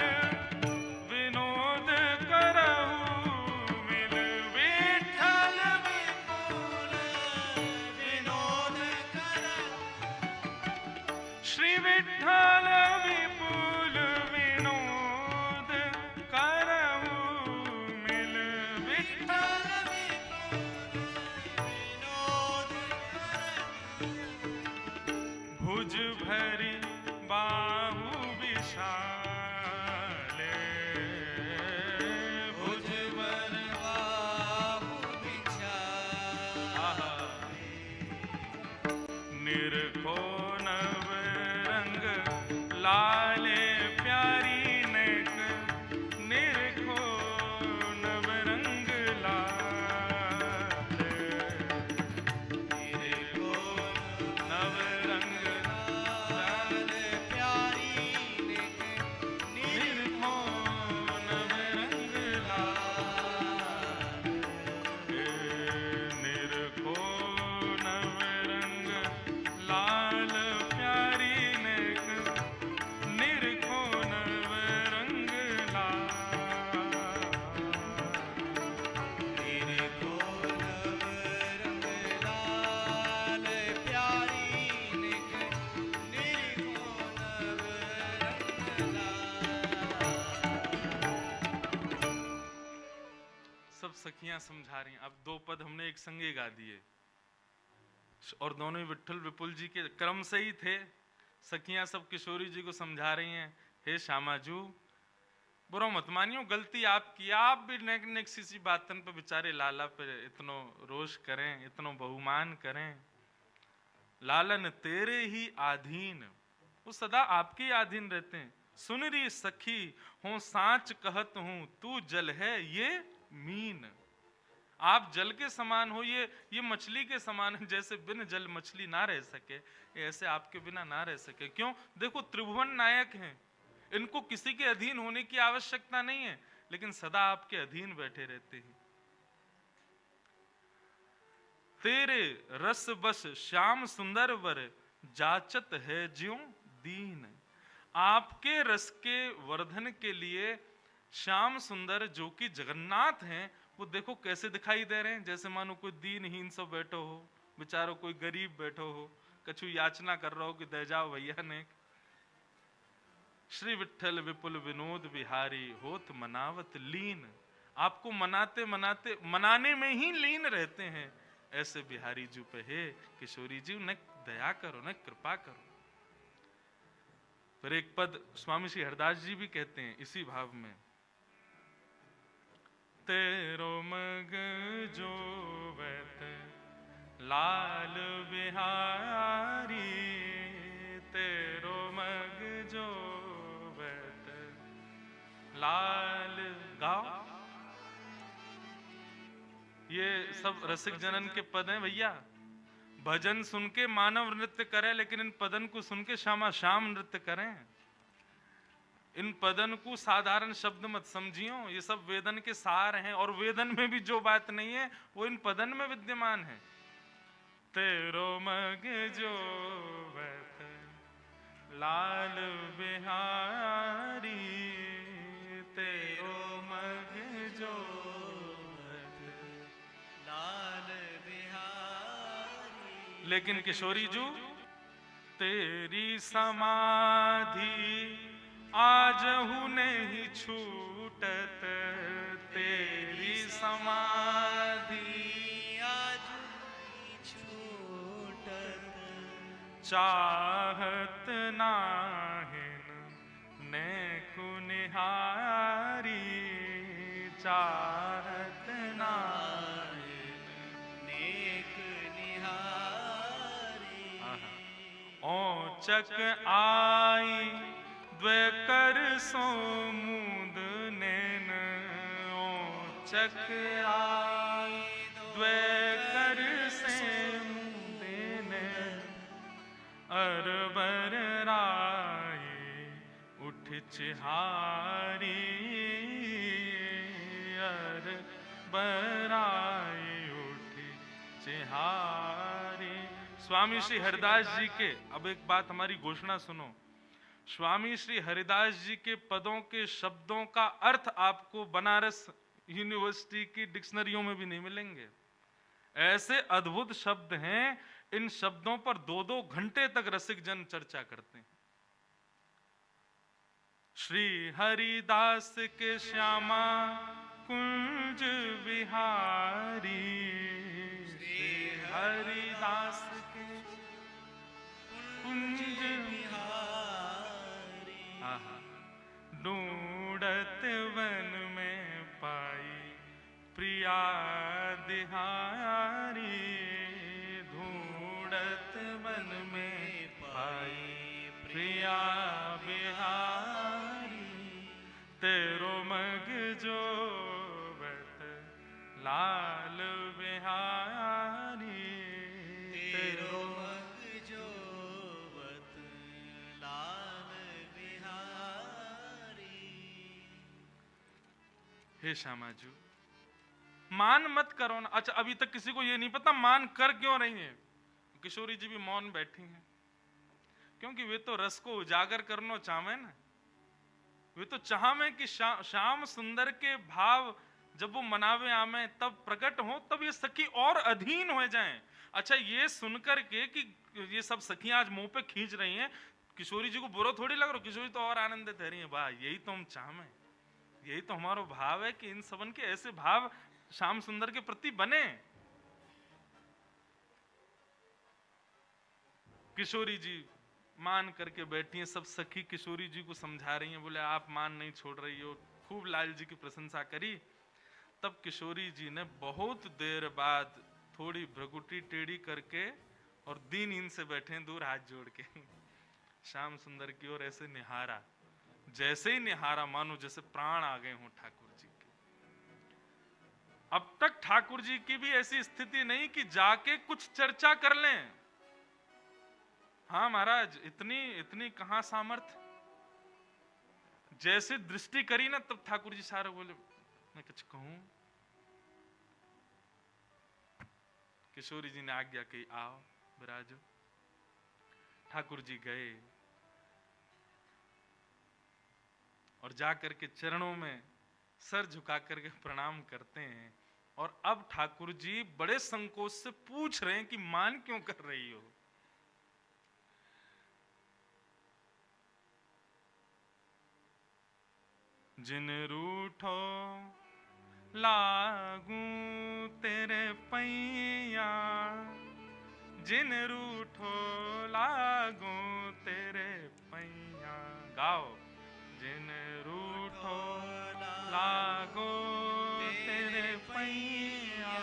विनोद करहु मिल, विठ्ठल विपुल विनोद करहु, श्री विठ्ठल विपुल विनोद करहु मिल, विठ्ठल विनोद करहु, भुज भरी बाहु विशाले, भुज भर बाहु विशाले, निरखो नव रंग लाले प्यारी नेक, निरखो नव रंग लाले, निरखो नव रंग लाले प्यारी नेक, निरखो नव रंग लाले, निरखो नव रंग लाल प्यारी नेक, निरखो नव रंग लाल, निरखो नव रंग लाल प्यारी नेक, निरखो नव रंग लाल। सब सखियां समझा रही हैं। अब दो पद हमने एक संगे गा दिए और दोनों ही विठ्ठल विपुल जी के क्रम से ही थे। सखियां सब किशोरी जी को समझा रही हैं, हे श्यामाजू बुरा मत मानियो, गलती आपकी, आप भी नेक नेक सी बातन पे बेचारे लाला पे इतनो रोष करें, इतनो बहुमान करें। लालन तेरे ही आधीन, वो सदा आपके ही अधीन रहते हैं। सुनरी सखी हो सांच कहत हूं, तू जल है ये मीन। आप जल के समान हो, ये मछली के समान है। जैसे बिन जल मछली ना रह सके, ऐसे आपके बिना ना रह सके। क्यों? देखो त्रिभुवन नायक हैं, इनको किसी के अधीन होने की आवश्यकता नहीं है, लेकिन सदा आपके अधीन बैठे रहते हैं। तेरे रस बस श्याम सुंदर वर, जाचत है ज्यों दीन। आपके रस के वर्धन के लिए श्याम सुंदर जो कि जगन्नाथ हैं, वो देखो कैसे दिखाई दे रहे हैं, जैसे मानो कोई दीनहीन सब बैठो हो, बेचारो कोई गरीब बैठो हो, कछु याचना कर रहा हो कि दे जाओ भैया ने। श्री विठ्ठल विपुल विनोद बिहारी होत मनावत लीन। आपको मनाते मनाते मनाने में ही लीन रहते हैं। ऐसे बिहारी जी पे है किशोरी जी, उन्हें दया करो, उन्हें कृपा करो। फिर एक पद स्वामी श्री हरदास जी भी कहते हैं इसी भाव में, तेरो मग जो वैत लाल बिहारी, तेरो मग जो वैत लाल। गाओ, ये सब रसिक जनन के पद हैं भैया। भजन सुन के मानव नृत्य करे, लेकिन इन पदन को सुन के श्यामा श्याम नृत्य करें। इन पदन को साधारण शब्द मत समझियो, ये सब वेदन के सार हैं, और वेदन में भी जो बात नहीं है वो इन पदन में विद्यमान है। तेरो मग जो लाल बिहारी, तेरो मग जो लाल बिहारी। लेकिन किशोरी जू तेरी समाधि आजहु नहीं छूटत, तेरी समाधि आजहु नहीं छूटत। चाहत नाहिन ने कुनिहारी, चाहत नाहिन नेक निहारी। औचक आई द्वेकर सो मूद नैन, औचक आई द्वेकर से मूद नैन। अरबर राय उठ चिहारी, अरबर राय उठ चिहारी। स्वामी श्री हरिदास जी के, अब एक बात हमारी घोषणा सुनो, स्वामी श्री हरिदास जी के पदों के शब्दों का अर्थ आपको बनारस यूनिवर्सिटी की डिक्शनरियों में भी नहीं मिलेंगे। ऐसे अद्भुत शब्द हैं, इन शब्दों पर 2-2 घंटे तक रसिक जन चर्चा करते हैं। श्री हरिदास के श्यामा कुंज बिहारी, श्री हरिदास के कुंज बिहारी। ढूंढत वन में पाई प्रिया दिहारी, ढूंढत वन में पाई प्रिया बिहारी। तेरो मग जो बत लाल बिहारी, तेरो मग जो बत लाल बिहारी। हे श्यामाजू, मान मत करो ना। अच्छा, अभी तक किसी को ये नहीं पता मान कर क्यों रही है। किशोरी जी भी मौन बैठी हैं, क्योंकि वे तो रस को उजागर करना चाहे ना। वे तो चाहे कि श्याम सुंदर के भाव जब वो मनावे आमे तब प्रकट हो, तब ये सखी और अधीन हो जाएं। अच्छा, ये सुनकर के कि ये सब सखियां आज मुंह पे खींच रही हैं, किशोरी जी को बुरा थोड़ी लग रहा, किशोरी तो और आनंदित रह रही है। वाह, यही तो हम चाहें, यही तो हमारा भाव है कि इन सबन के ऐसे भाव श्याम सुंदर के प्रति बने। किशोरी जी मान करके बैठी हैं, सब सखी किशोरी जी को समझा रही हैं, बोले आप मान नहीं छोड़ रही हो। खूब लाल जी की प्रशंसा करी। तब किशोरी जी ने बहुत देर बाद थोड़ी भ्रगुटी टेढ़ी करके और दीनहीन से बैठे दूर हाथ जोड़ के श्याम सुंदर की ओर ऐसे निहारा। जैसे ही निहारा मानो जैसे प्राण आ गए हों ठाकुर जी के। अब तक ठाकुर जी की भी ऐसी स्थिति नहीं कि जाके कुछ चर्चा कर लें। हाँ महाराज, इतनी कहां सामर्थ। जैसे दृष्टि करी ना, तब ठाकुर जी सारे बोले मैं कुछ कहूं। किशोरी जी ने आज्ञा की, आओ विराजो। ठाकुर जी गए और जाकर के चरणों में सर झुका करके प्रणाम करते हैं। और अब ठाकुर जी बड़े संकोच से पूछ रहे हैं कि मान क्यों कर रही हो। जिन रूठो लागू तेरे पैया, जिन रूठो लागू तेरे पैया। गाओ। जिन रूठो लागो तेरे पैया,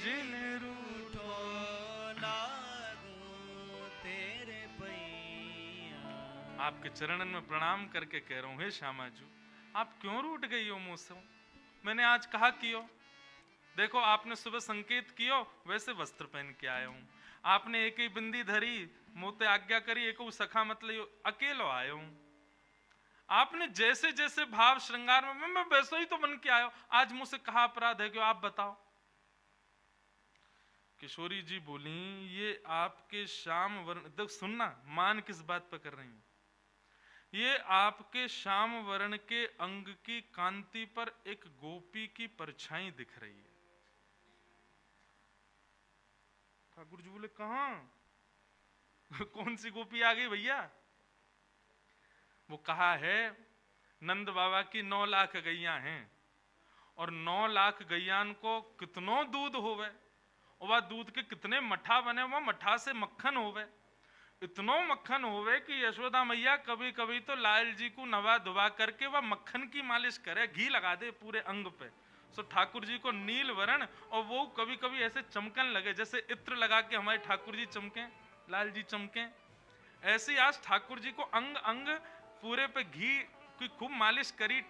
जिन रूठो लागो तेरे पैया। आपके चरणन में प्रणाम करके कह रहा हूं, हे श्यामा जी, आप क्यों रूठ गई हो मुझसे? मैंने आज कहा कियो, देखो आपने सुबह संकेत कियो, वैसे वस्त्र पहन के आया हूं। आपने एक ही बिंदी धरी, मोते आज्ञा करी, एक सखा मतलब अकेलो आयो हूं। आपने जैसे जैसे भाव श्रृंगार में, मैं वैसे ही तो बन के आयो। आज मुझसे कहा अपराध है, क्यों आप बताओ। किशोरी जी बोली, ये आपके श्याम वर्ण, देख सुनना, मान किस बात पर कर रही हूं। ये आपके श्याम वर्ण के अंग की कांति पर एक गोपी की परछाई दिख रही है। ठाकुर जी बोले, कहां? कौन सी गोपी आ गई भैया? वो कहा है, नंद बाबा की 9 लाख गैया हैं, और 9 लाख गैयान को कितनो दूध होवे, और वह दूध के कितने मठा बने, वह मठा से मक्खन होवे। इतनो मक्खन होवे कि यशोदा मैया कभी कभी तो लाल जी को नवा धुबा करके वह मक्खन की मालिश करे, घी लगा दे पूरे अंग पे। सो ठाकुर जी को नील वर्ण, और वो कभी कभी ऐसे चमकन लगे जैसे इत्र लगा के हमारे ठाकुर जी चमके, लाल जी चमके। ऐसी आज ठाकुर जी को अंग अंग पूरे पे घी की खूब मालिश करी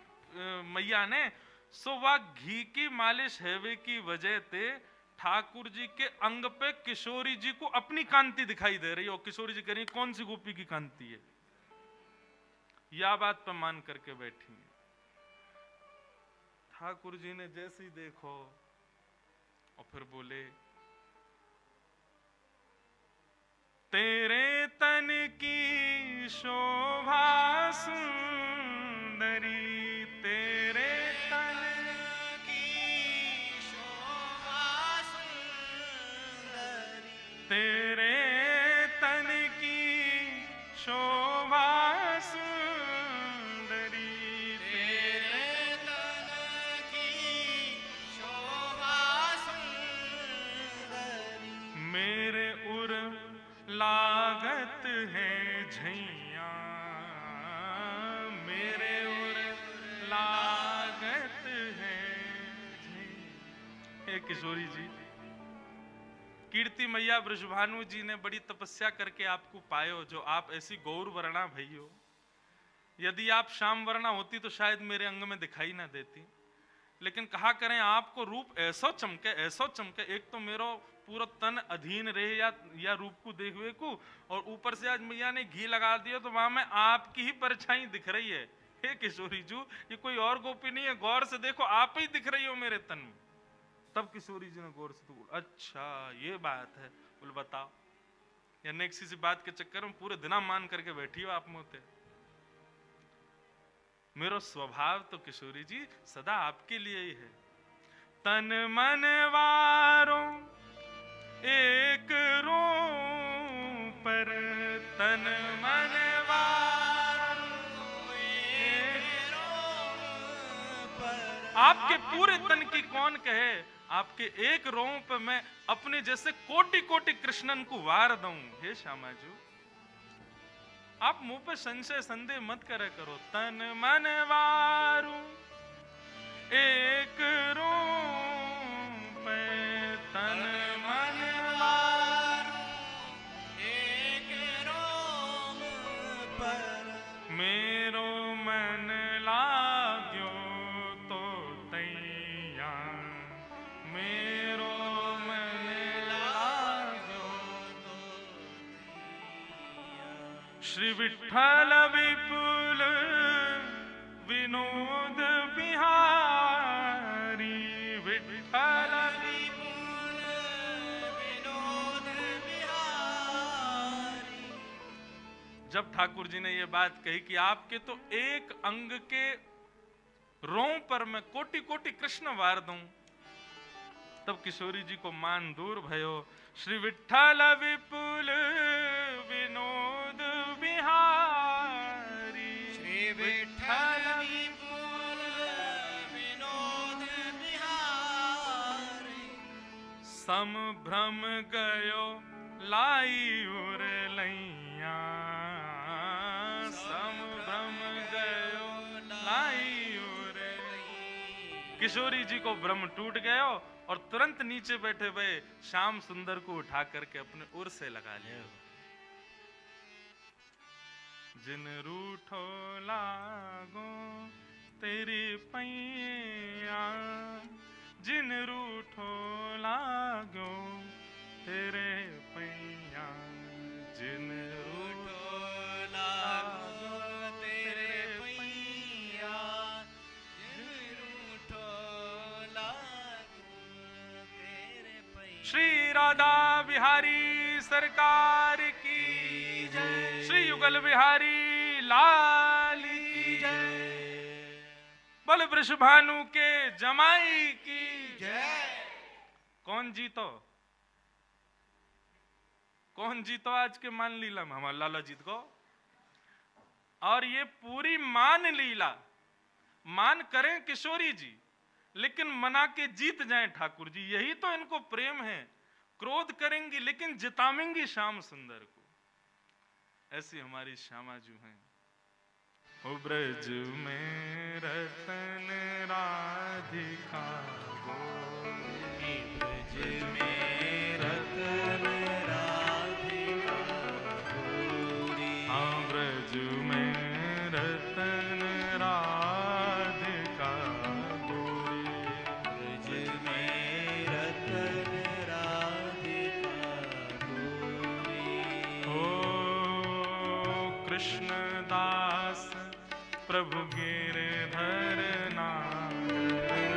मैया ने। सो वह घी की मालिश हैवे की वजह से ठाकुर जी के अंग पे किशोरी जी को अपनी कांति दिखाई दे रही है। और किशोरी जी कह रही, कौन सी गोपी की कांति है? या बात पर मान करके बैठी है। ठाकुर जी ने जैसे ही देखो, और फिर बोले, तेरे तन की शोभा सुंदरी, तेरे तन तेरे तन की शोभा सुंदरी, तेरे तन की शोभा सुंदरी, मेरे उर लागत है झैया, मेरे उर लागत है झैया। हे किशोरी जी, कीर्ति मैया वृषभानु जी ने बड़ी तपस्या करके आपको पायो, जो आप ऐसी गौर वर्णा भई हो। यदि आप श्याम वर्णा होती तो शायद मेरे अंग में दिखाई ना देती, लेकिन कहा करें आपको रूप ऐसा चमके, ऐसा चमके। एक तो मेरो पूरा तन अधीन रहे या रूप को देख हुए को, और ऊपर से आज मैया ने घी लगा दिया तो वहां में आपकी ही परछाई दिख रही है। हे किशोरी जी, ये कोई और गोपी नहीं है, गौर से देखो, आप ही दिख रही हो मेरे तन में। तब किशोरी जी ने गौर से तो, अच्छा ये बात है, बोल बताओ। या नेक्स्ट किसी बात के चक्कर में पूरे दिन मान करके बैठी हो आप मोते। मेरा स्वभाव तो किशोरी जी सदा आपके लिए ही है। तन मन वारो एक रो पर, तन मन वारो एक रो पर। आपके पूरे तन की कौन कहे, आपके एक रों पे मैं अपने जैसे कोटि कोटि कृष्णन को वार दूं। हे श्यामाजू, आप मुंह पे संशय संदेह मत करे करो। तन मन वारू एक रों पे, तन मन वारू एक रोम पर, मेरो मन लाग्यो तो तैया, मेरो मन लाग्यो तो तैया। श्री विठ्ठल विपुल विनोद बिहारी, विठ्ठल विपुल विनोद बिहारी। जब ठाकुर जी ने ये बात कही कि आपके तो एक अंग के रों पर मैं कोटि कोटि कृष्ण वार दूं, तब किशोरी जी को मान दूर भयो। श्री विठ्ठल विपुल विनोद बिहारी, श्री विठ्ठल विपुल विनोद बिहारी। संभ्रम गयो लाई उर लैया, संभ्रम गयो लाई उर। किशोरी जी को भ्रम टूट गयो और तुरंत नीचे बैठे हुए श्याम सुंदर को उठा करके अपने उर से लगा लिया। जिन रूठो लागो तेरी पैया, जिन रूठो श्री राधा बिहारी सरकार की जय। श्री युगल बिहारी लाल की जय। बल वृषभानु के जमाई की जय। कौन जीतो? कौन जीतो आज के मान लीला में? हमारा लाला जीत गो। और ये पूरी मान लीला मान करें किशोरी जी, लेकिन मना के जीत जाएं ठाकुर जी। यही तो इनको प्रेम है। क्रोध करेंगी लेकिन जितावेंगी श्याम सुंदर को। ऐसी हमारी श्यामा जू हैं। ओ ब्रज में रतन राधिका गोरी, ब्रज में रतन राधिका गोरी। हाँ ब्रज में रतन राधिका गोरी, ब्रज में रतन राधिका गोरी। ओ कृष्णदास प्रभु गिरधर नागर,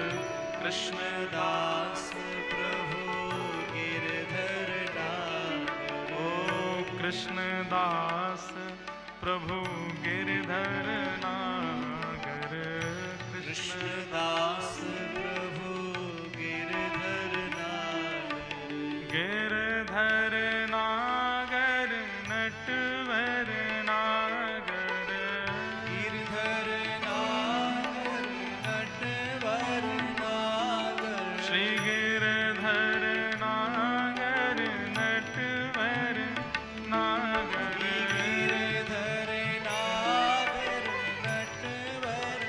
कृष्णदास प्रभु गिरधर नागर। ओ कृष्णदास प्रभु गिरधर नागर, कृष्णदास प्रभु गिरधर नागर। गिरधर नागर नटवर नागर, गिरधर नागर नटवर नागर। श्री गिरधर नागर नटवर नागर, गिरधर नागर नटवर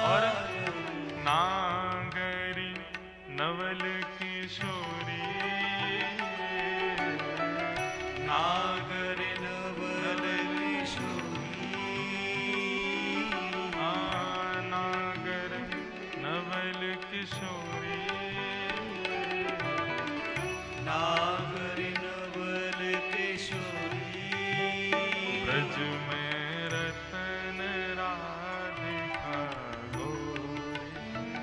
और नागर। नागरी नवल किशोरी, नागर नवल किशोरी। नागर नवल किशोरी, नागर नवल किशोरी। ब्रज में रतन राधिका गोरी,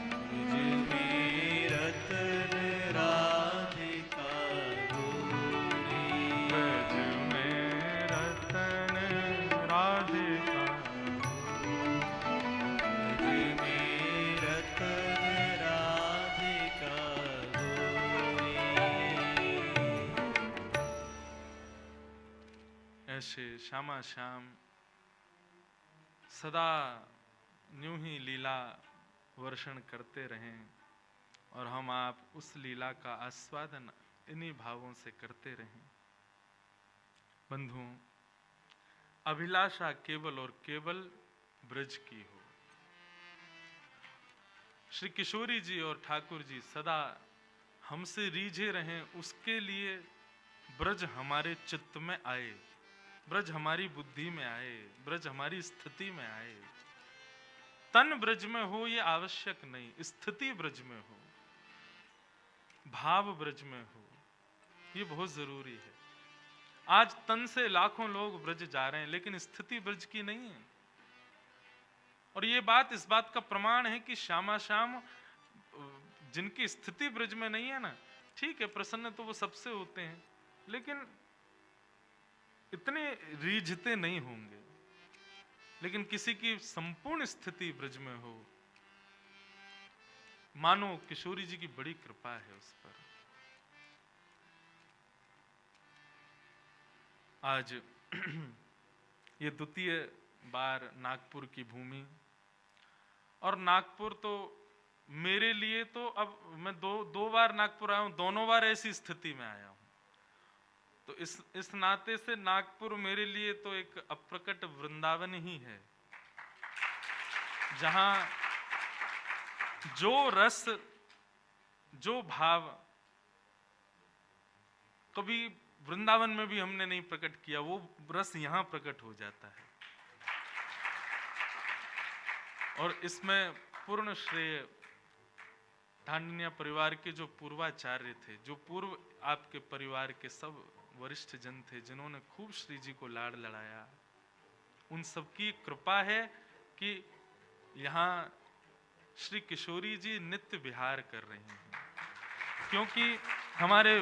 ब्रज में रतन राधिका गोरी। ब्रज में रतन राधिका ब्रज में रतन राधिका गोरी। ऐसे श्यामा श्याम सदा यूं ही लीला वर्षण करते रहें और हम आप उस लीला का आस्वादन इन्हीं भावों से करते रहें। बंधुओं, अभिलाषा केवल और केवल ब्रज की हो। श्री किशोरी जी और ठाकुर जी सदा हमसे रीझे रहें, उसके लिए ब्रज हमारे चित्त में आए, ब्रज हमारी बुद्धि में आए, ब्रज हमारी स्थिति में आए। तन ब्रज में हो ये आवश्यक नहीं, स्थिति ब्रज में हो, भाव ब्रज में हो, ये बहुत जरूरी है। आज तन से लाखों लोग ब्रज जा रहे हैं लेकिन स्थिति ब्रज की नहीं है। और ये बात इस बात का प्रमाण है कि श्यामा श्याम जिनकी स्थिति ब्रज में नहीं है ना, ठीक है प्रसन्न तो वो सबसे होते हैं लेकिन इतने रीझते नहीं होंगे। लेकिन किसी की संपूर्ण स्थिति ब्रज में हो, मानो किशोरी जी की बड़ी कृपा है उस पर। आज ये द्वितीय बार नागपुर की भूमि, और नागपुर तो मेरे लिए तो अब मैं दो बार नागपुर आया हूं, दोनों बार ऐसी स्थिति में आया हूं। तो इस नाते से नागपुर मेरे लिए तो एक अप्रकट वृंदावन ही है, जहां जो रस जो भाव कभी वृंदावन में भी हमने नहीं प्रकट किया, वो रस यहां प्रकट हो जाता है। और इसमें पूर्ण श्रेय ढांडनिया परिवार के जो पूर्वाचार्य थे, जो पूर्व आपके परिवार के सब वरिष्ठ जन थे, जिन्होंने खूब श्री जी को लाड़ लड़ाया, उन सबकी कृपा है कि यहाँ श्री किशोरी जी नित्य विहार कर रही हैं। क्योंकि हमारे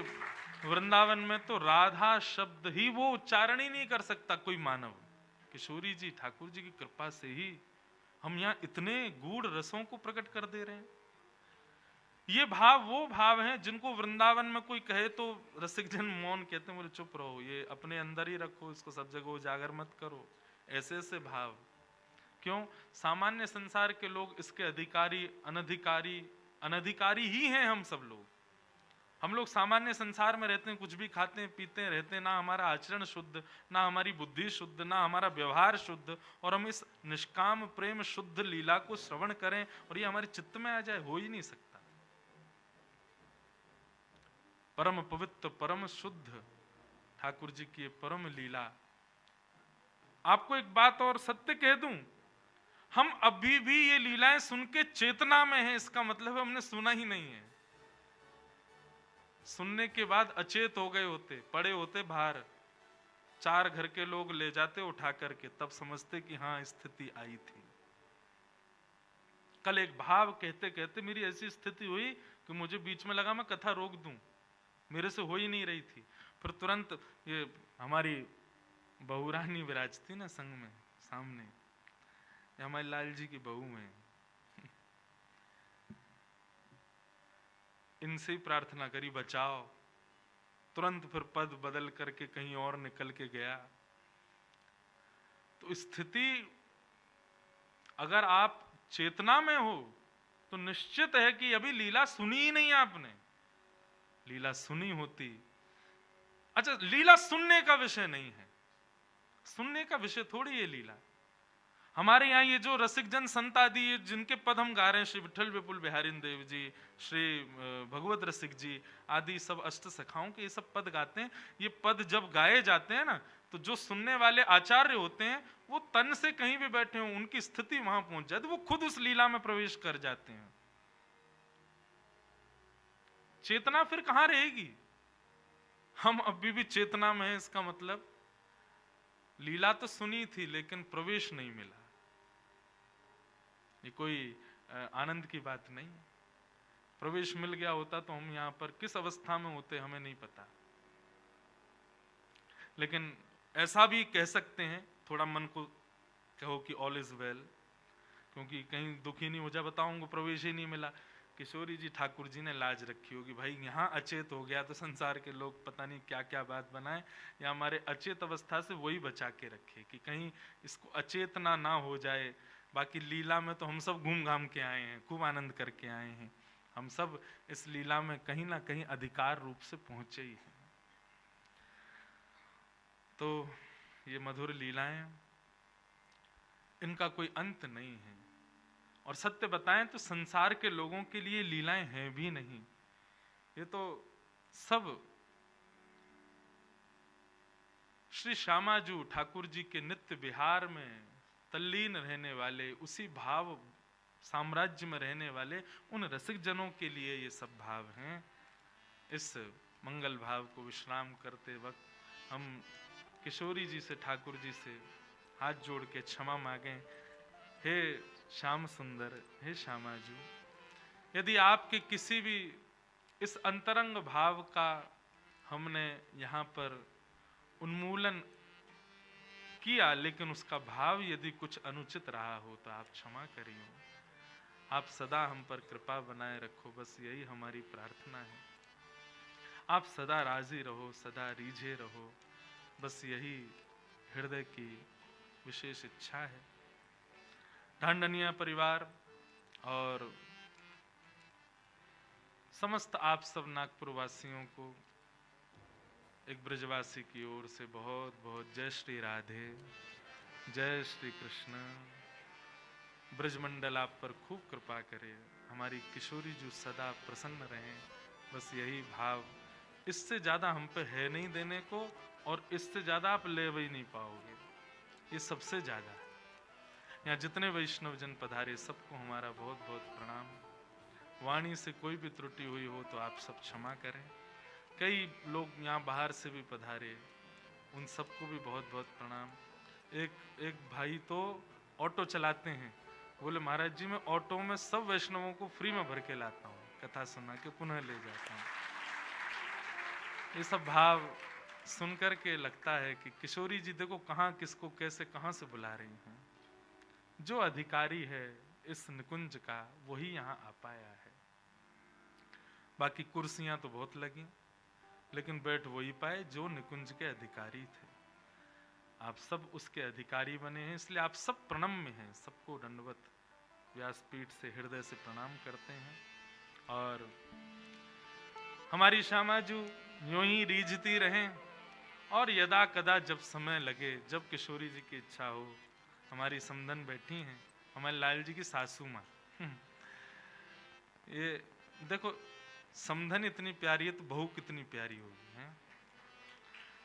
वृंदावन में तो राधा शब्द ही वो उच्चारण ही नहीं कर सकता कोई मानव। किशोरी जी ठाकुर जी की कृपा से ही हम यहाँ इतने गूढ़ रसों को प्रकट कर दे रहे हैं। ये भाव वो भाव हैं जिनको वृंदावन में कोई कहे तो रसिक जन मौन कहते हैं, बोले चुप रहो, ये अपने अंदर ही रखो, इसको सब जगह उजागर मत करो। ऐसे ऐसे भाव क्यों? सामान्य संसार के लोग इसके अधिकारी अनधिकारी ही हैं। हम लोग सामान्य संसार में रहते हैं, कुछ भी खाते हैं पीते हैं रहते हैं, ना हमारा आचरण शुद्ध, ना हमारी बुद्धि शुद्ध, ना हमारा व्यवहार शुद्ध, और हम इस निष्काम प्रेम शुद्ध लीला को श्रवण करें और ये हमारे चित्त में आ जाए, हो ही नहीं सकता। परम पवित्र परम शुद्ध ठाकुर जी की परम लीला। आपको एक बात और सत्य कह दूं, हम अभी भी ये लीलाएं सुन के चेतना में हैं, इसका मतलब हमने सुना ही नहीं है। सुनने के बाद अचेत हो गए होते, पड़े होते बाहर, 4 घर के लोग ले जाते उठा करके, तब समझते कि हाँ स्थिति आई थी। कल एक भाव कहते कहते मेरी ऐसी स्थिति हुई कि मुझे बीच में लगा मैं कथा रोक दूं, मेरे से हो ही नहीं रही थी। फिर तुरंत ये हमारी बहुरानी विराजती ना संग में सामने, हमारे लाल जी की बहू है, इनसे ही प्रार्थना करी बचाओ। तुरंत फिर पद बदल करके कहीं और निकल के गया। तो स्थिति अगर आप चेतना में हो तो निश्चित है कि अभी लीला सुनी ही नहीं आपने। लीला सुनी होती, अच्छा लीला सुनने का विषय नहीं है, सुनने का विषय थोड़ी है लीला। हमारे यहाँ ये जो रसिक जन संत आदि जिनके पद हम गा रहे हैं, श्री विठल विपुल बिहारी देव जी, श्री भगवत रसिक जी आदि सब अष्ट सखाओं के ये सब पद गाते हैं। ये पद जब गाए जाते हैं ना, तो जो सुनने वाले आचार्य होते हैं वो तन से कहीं भी बैठे हों, उनकी स्थिति वहां पहुंच जाती, वो खुद उस लीला में प्रवेश कर जाते हैं। चेतना फिर कहां रहेगी? हम अभी भी चेतना में हैं, इसका मतलब लीला तो सुनी थी लेकिन प्रवेश नहीं मिला। ये कोई आनंद की बात नहीं। प्रवेश मिल गया होता तो हम यहां पर किस अवस्था में होते हमें नहीं पता। लेकिन ऐसा भी कह सकते हैं, थोड़ा मन को कहो कि ऑल इज वेल, क्योंकि कहीं दुखी नहीं हो जा, बताऊंगा प्रवेश ही नहीं मिला। किशोरी जी ठाकुर जी ने लाज रखी होगी, भाई यहाँ अचेत हो गया तो संसार के लोग पता नहीं क्या क्या बात बनाए, या हमारे अचेत अवस्था से वही बचा के रखे कि कहीं इसको अचेतना ना हो जाए। बाकी लीला में तो हम सब घूम घाम के आए हैं, खूब आनंद करके आए हैं, हम सब इस लीला में कहीं ना कहीं अधिकार रूप से पहुंचे ही हैं। तो ये मधुर लीलाएं, इनका कोई अंत नहीं है। और सत्य बताएं तो संसार के लोगों के लिए लीलाएं हैं भी नहीं। ये तो सब श्री श्यामाजू ठाकुर जी के नित्य विहार में तल्लीन रहने वाले, उसी भाव साम्राज्य में रहने वाले उन रसिक जनों के लिए ये सब भाव हैं। इस मंगल भाव को विश्राम करते वक्त हम किशोरी जी से, ठाकुर जी से हाथ जोड़ के क्षमा मांगें। हे श्याम सुंदर, हे श्यामाजू, यदि आपके किसी भी इस अंतरंग भाव का हमने यहाँ पर उन्मूलन किया, लेकिन उसका भाव यदि कुछ अनुचित रहा हो तो आप क्षमा करिए। आप सदा हम पर कृपा बनाए रखो, बस यही हमारी प्रार्थना है। आप सदा राजी रहो, सदा रीझे रहो, बस यही हृदय की विशेष इच्छा है। ढांडनिया परिवार और समस्त आप सब नागपुर वासियों को एक ब्रजवासी की ओर से बहुत बहुत जय श्री राधे, जय श्री कृष्ण। ब्रजमंडल आप पर खूब कृपा करे, हमारी किशोरी जो सदा प्रसन्न रहें, बस यही भाव। इससे ज्यादा हम पे है नहीं देने को, और इससे ज्यादा आप ले भी नहीं पाओगे। ये सबसे ज्यादा है। यहाँ जितने वैष्णव जन पधारे सबको हमारा बहुत बहुत प्रणाम। वाणी से कोई भी त्रुटि हुई हो तो आप सब क्षमा करें। कई लोग यहाँ बाहर से भी पधारे, उन सबको भी बहुत बहुत प्रणाम। एक भाई तो ऑटो चलाते हैं, बोले महाराज जी मैं ऑटो में सब वैष्णवों को फ्री में भर के लाता हूँ, कथा सुना के पुनः ले जाता हूँ। ये सब भाव सुनकर के लगता है कि किशोरी जी देखो कहाँ किसको कैसे कहाँ से बुला रही हैं। जो अधिकारी है इस निकुंज का वही यहाँ आ पाया है। बाकी कुर्सियां तो बहुत लगी, लेकिन बैठ वही पाए जो निकुंज के अधिकारी थे। आप सब उसके अधिकारी बने हैं, इसलिए आप सब प्रणम्य हैं। सबको दंडवत व्यासपीठ से हृदय से प्रणाम करते हैं। और हमारी श्यामाजू यूं ही रीझती रहें, और यदा कदा जब समय लगे, जब किशोरी जी की इच्छा हो। हमारी समधन बैठी हैं, हमारे लाल जी की सासू माँ। ये देखो समधन इतनी प्यारी है तो बहू कितनी प्यारी होगी है।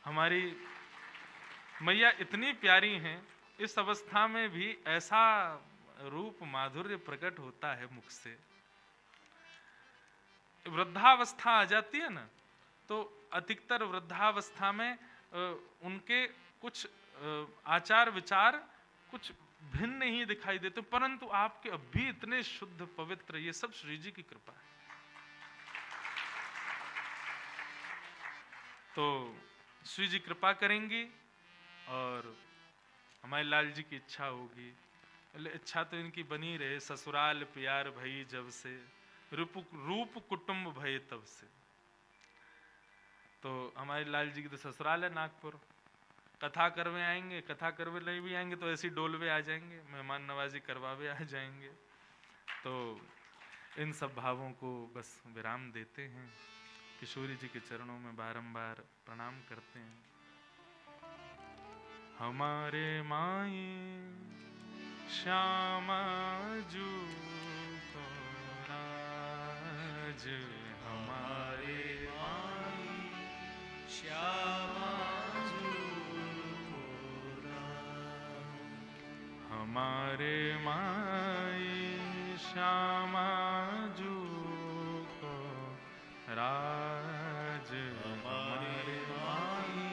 हमारी मैया इतनी प्यारी हैं, इस अवस्था में भी ऐसा रूप माधुर्य प्रकट होता है मुख से। वृद्धावस्था आ जाती है ना, तो अधिकतर वृद्धावस्था में उनके कुछ आचार विचार कुछ भिन्न ही दिखाई देते, परंतु आपके अब भी इतने शुद्ध पवित्र, ये सब श्री जी की कृपा है। तो श्री जी कृपा करेंगी और हमारे लाल जी की इच्छा होगी। इच्छा तो इनकी बनी रहे, ससुराल प्यार भई जब से, रूप कुटुंब भय तब से। तो हमारे लाल जी की तो ससुराल है नागपुर। कथा करवे आएंगे, कथा करवे नहीं भी आएंगे तो ऐसी डोलवे आ जाएंगे, मेहमान नवाजी करवावे आ जाएंगे। तो इन सब भावों को बस विराम देते हैं, किशोरी जी के चरणों में बारंबार प्रणाम करते हैं। हमारे माई श्यामा जू को राज, हमारे माई श्यामा जू को राज, हमारे माई श्यामा जू को राज, हमारे माई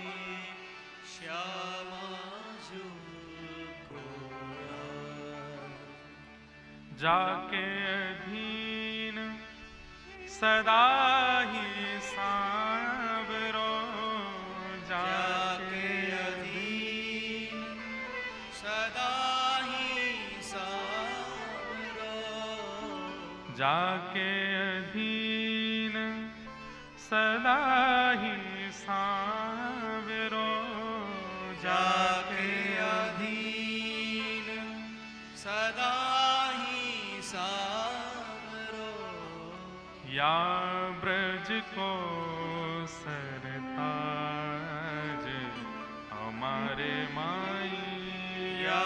श्यामा जू को राज, जाके अधीन सदा ही सांवरो, जाके अधीन सदा ही सांवरो, जाके अधीन सदा ही सांवरो, जाके अधीन सदा ही सांवरो, या ब्रज को सरताज, हमारे माई या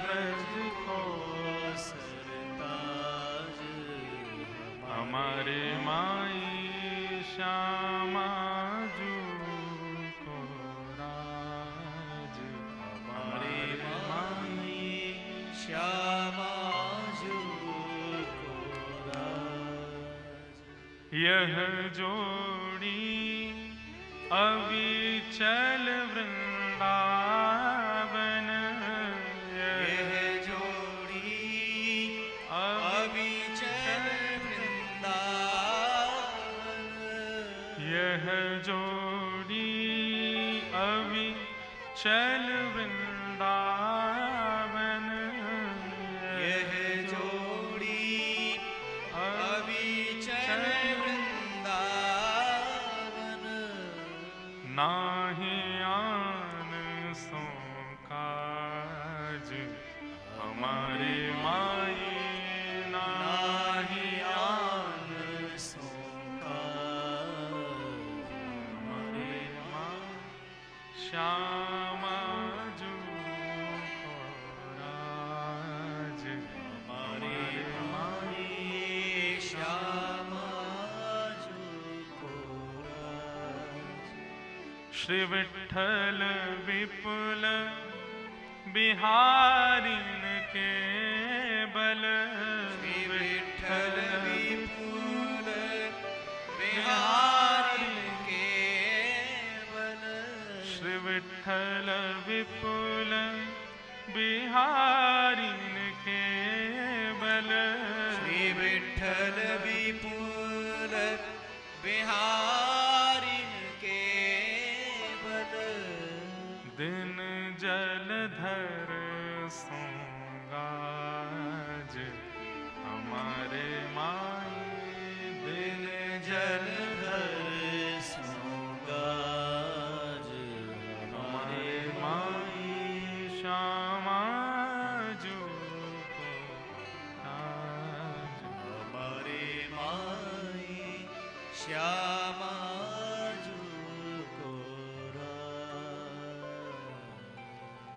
ब्रज को सरताज, हमारे माई श्यामा जू को राज, हमारे माई श्यामा जू को राज, यह जोड़ी अविचल वृंदावन, यह जोड़ी अविचल वृंदावन, यह जोड़ी अविचल वृंदावन, यह जोड़ी अविचल वृंदावन, नाहि आन सो काज, हमारे माई नाहि आन सो काज, हमारे माँ श्यामा जू को राज, हमारे माई श्यामा जू को राज, श्री विठ्ठल विपुल बिहारिन के बल, श्री विठ्ठल विपुल बिहारी के बल, श्री विठ्ठल विपुल बिहारिन के बल, श्री विठ्ठल विपुल बिहारी के श्याम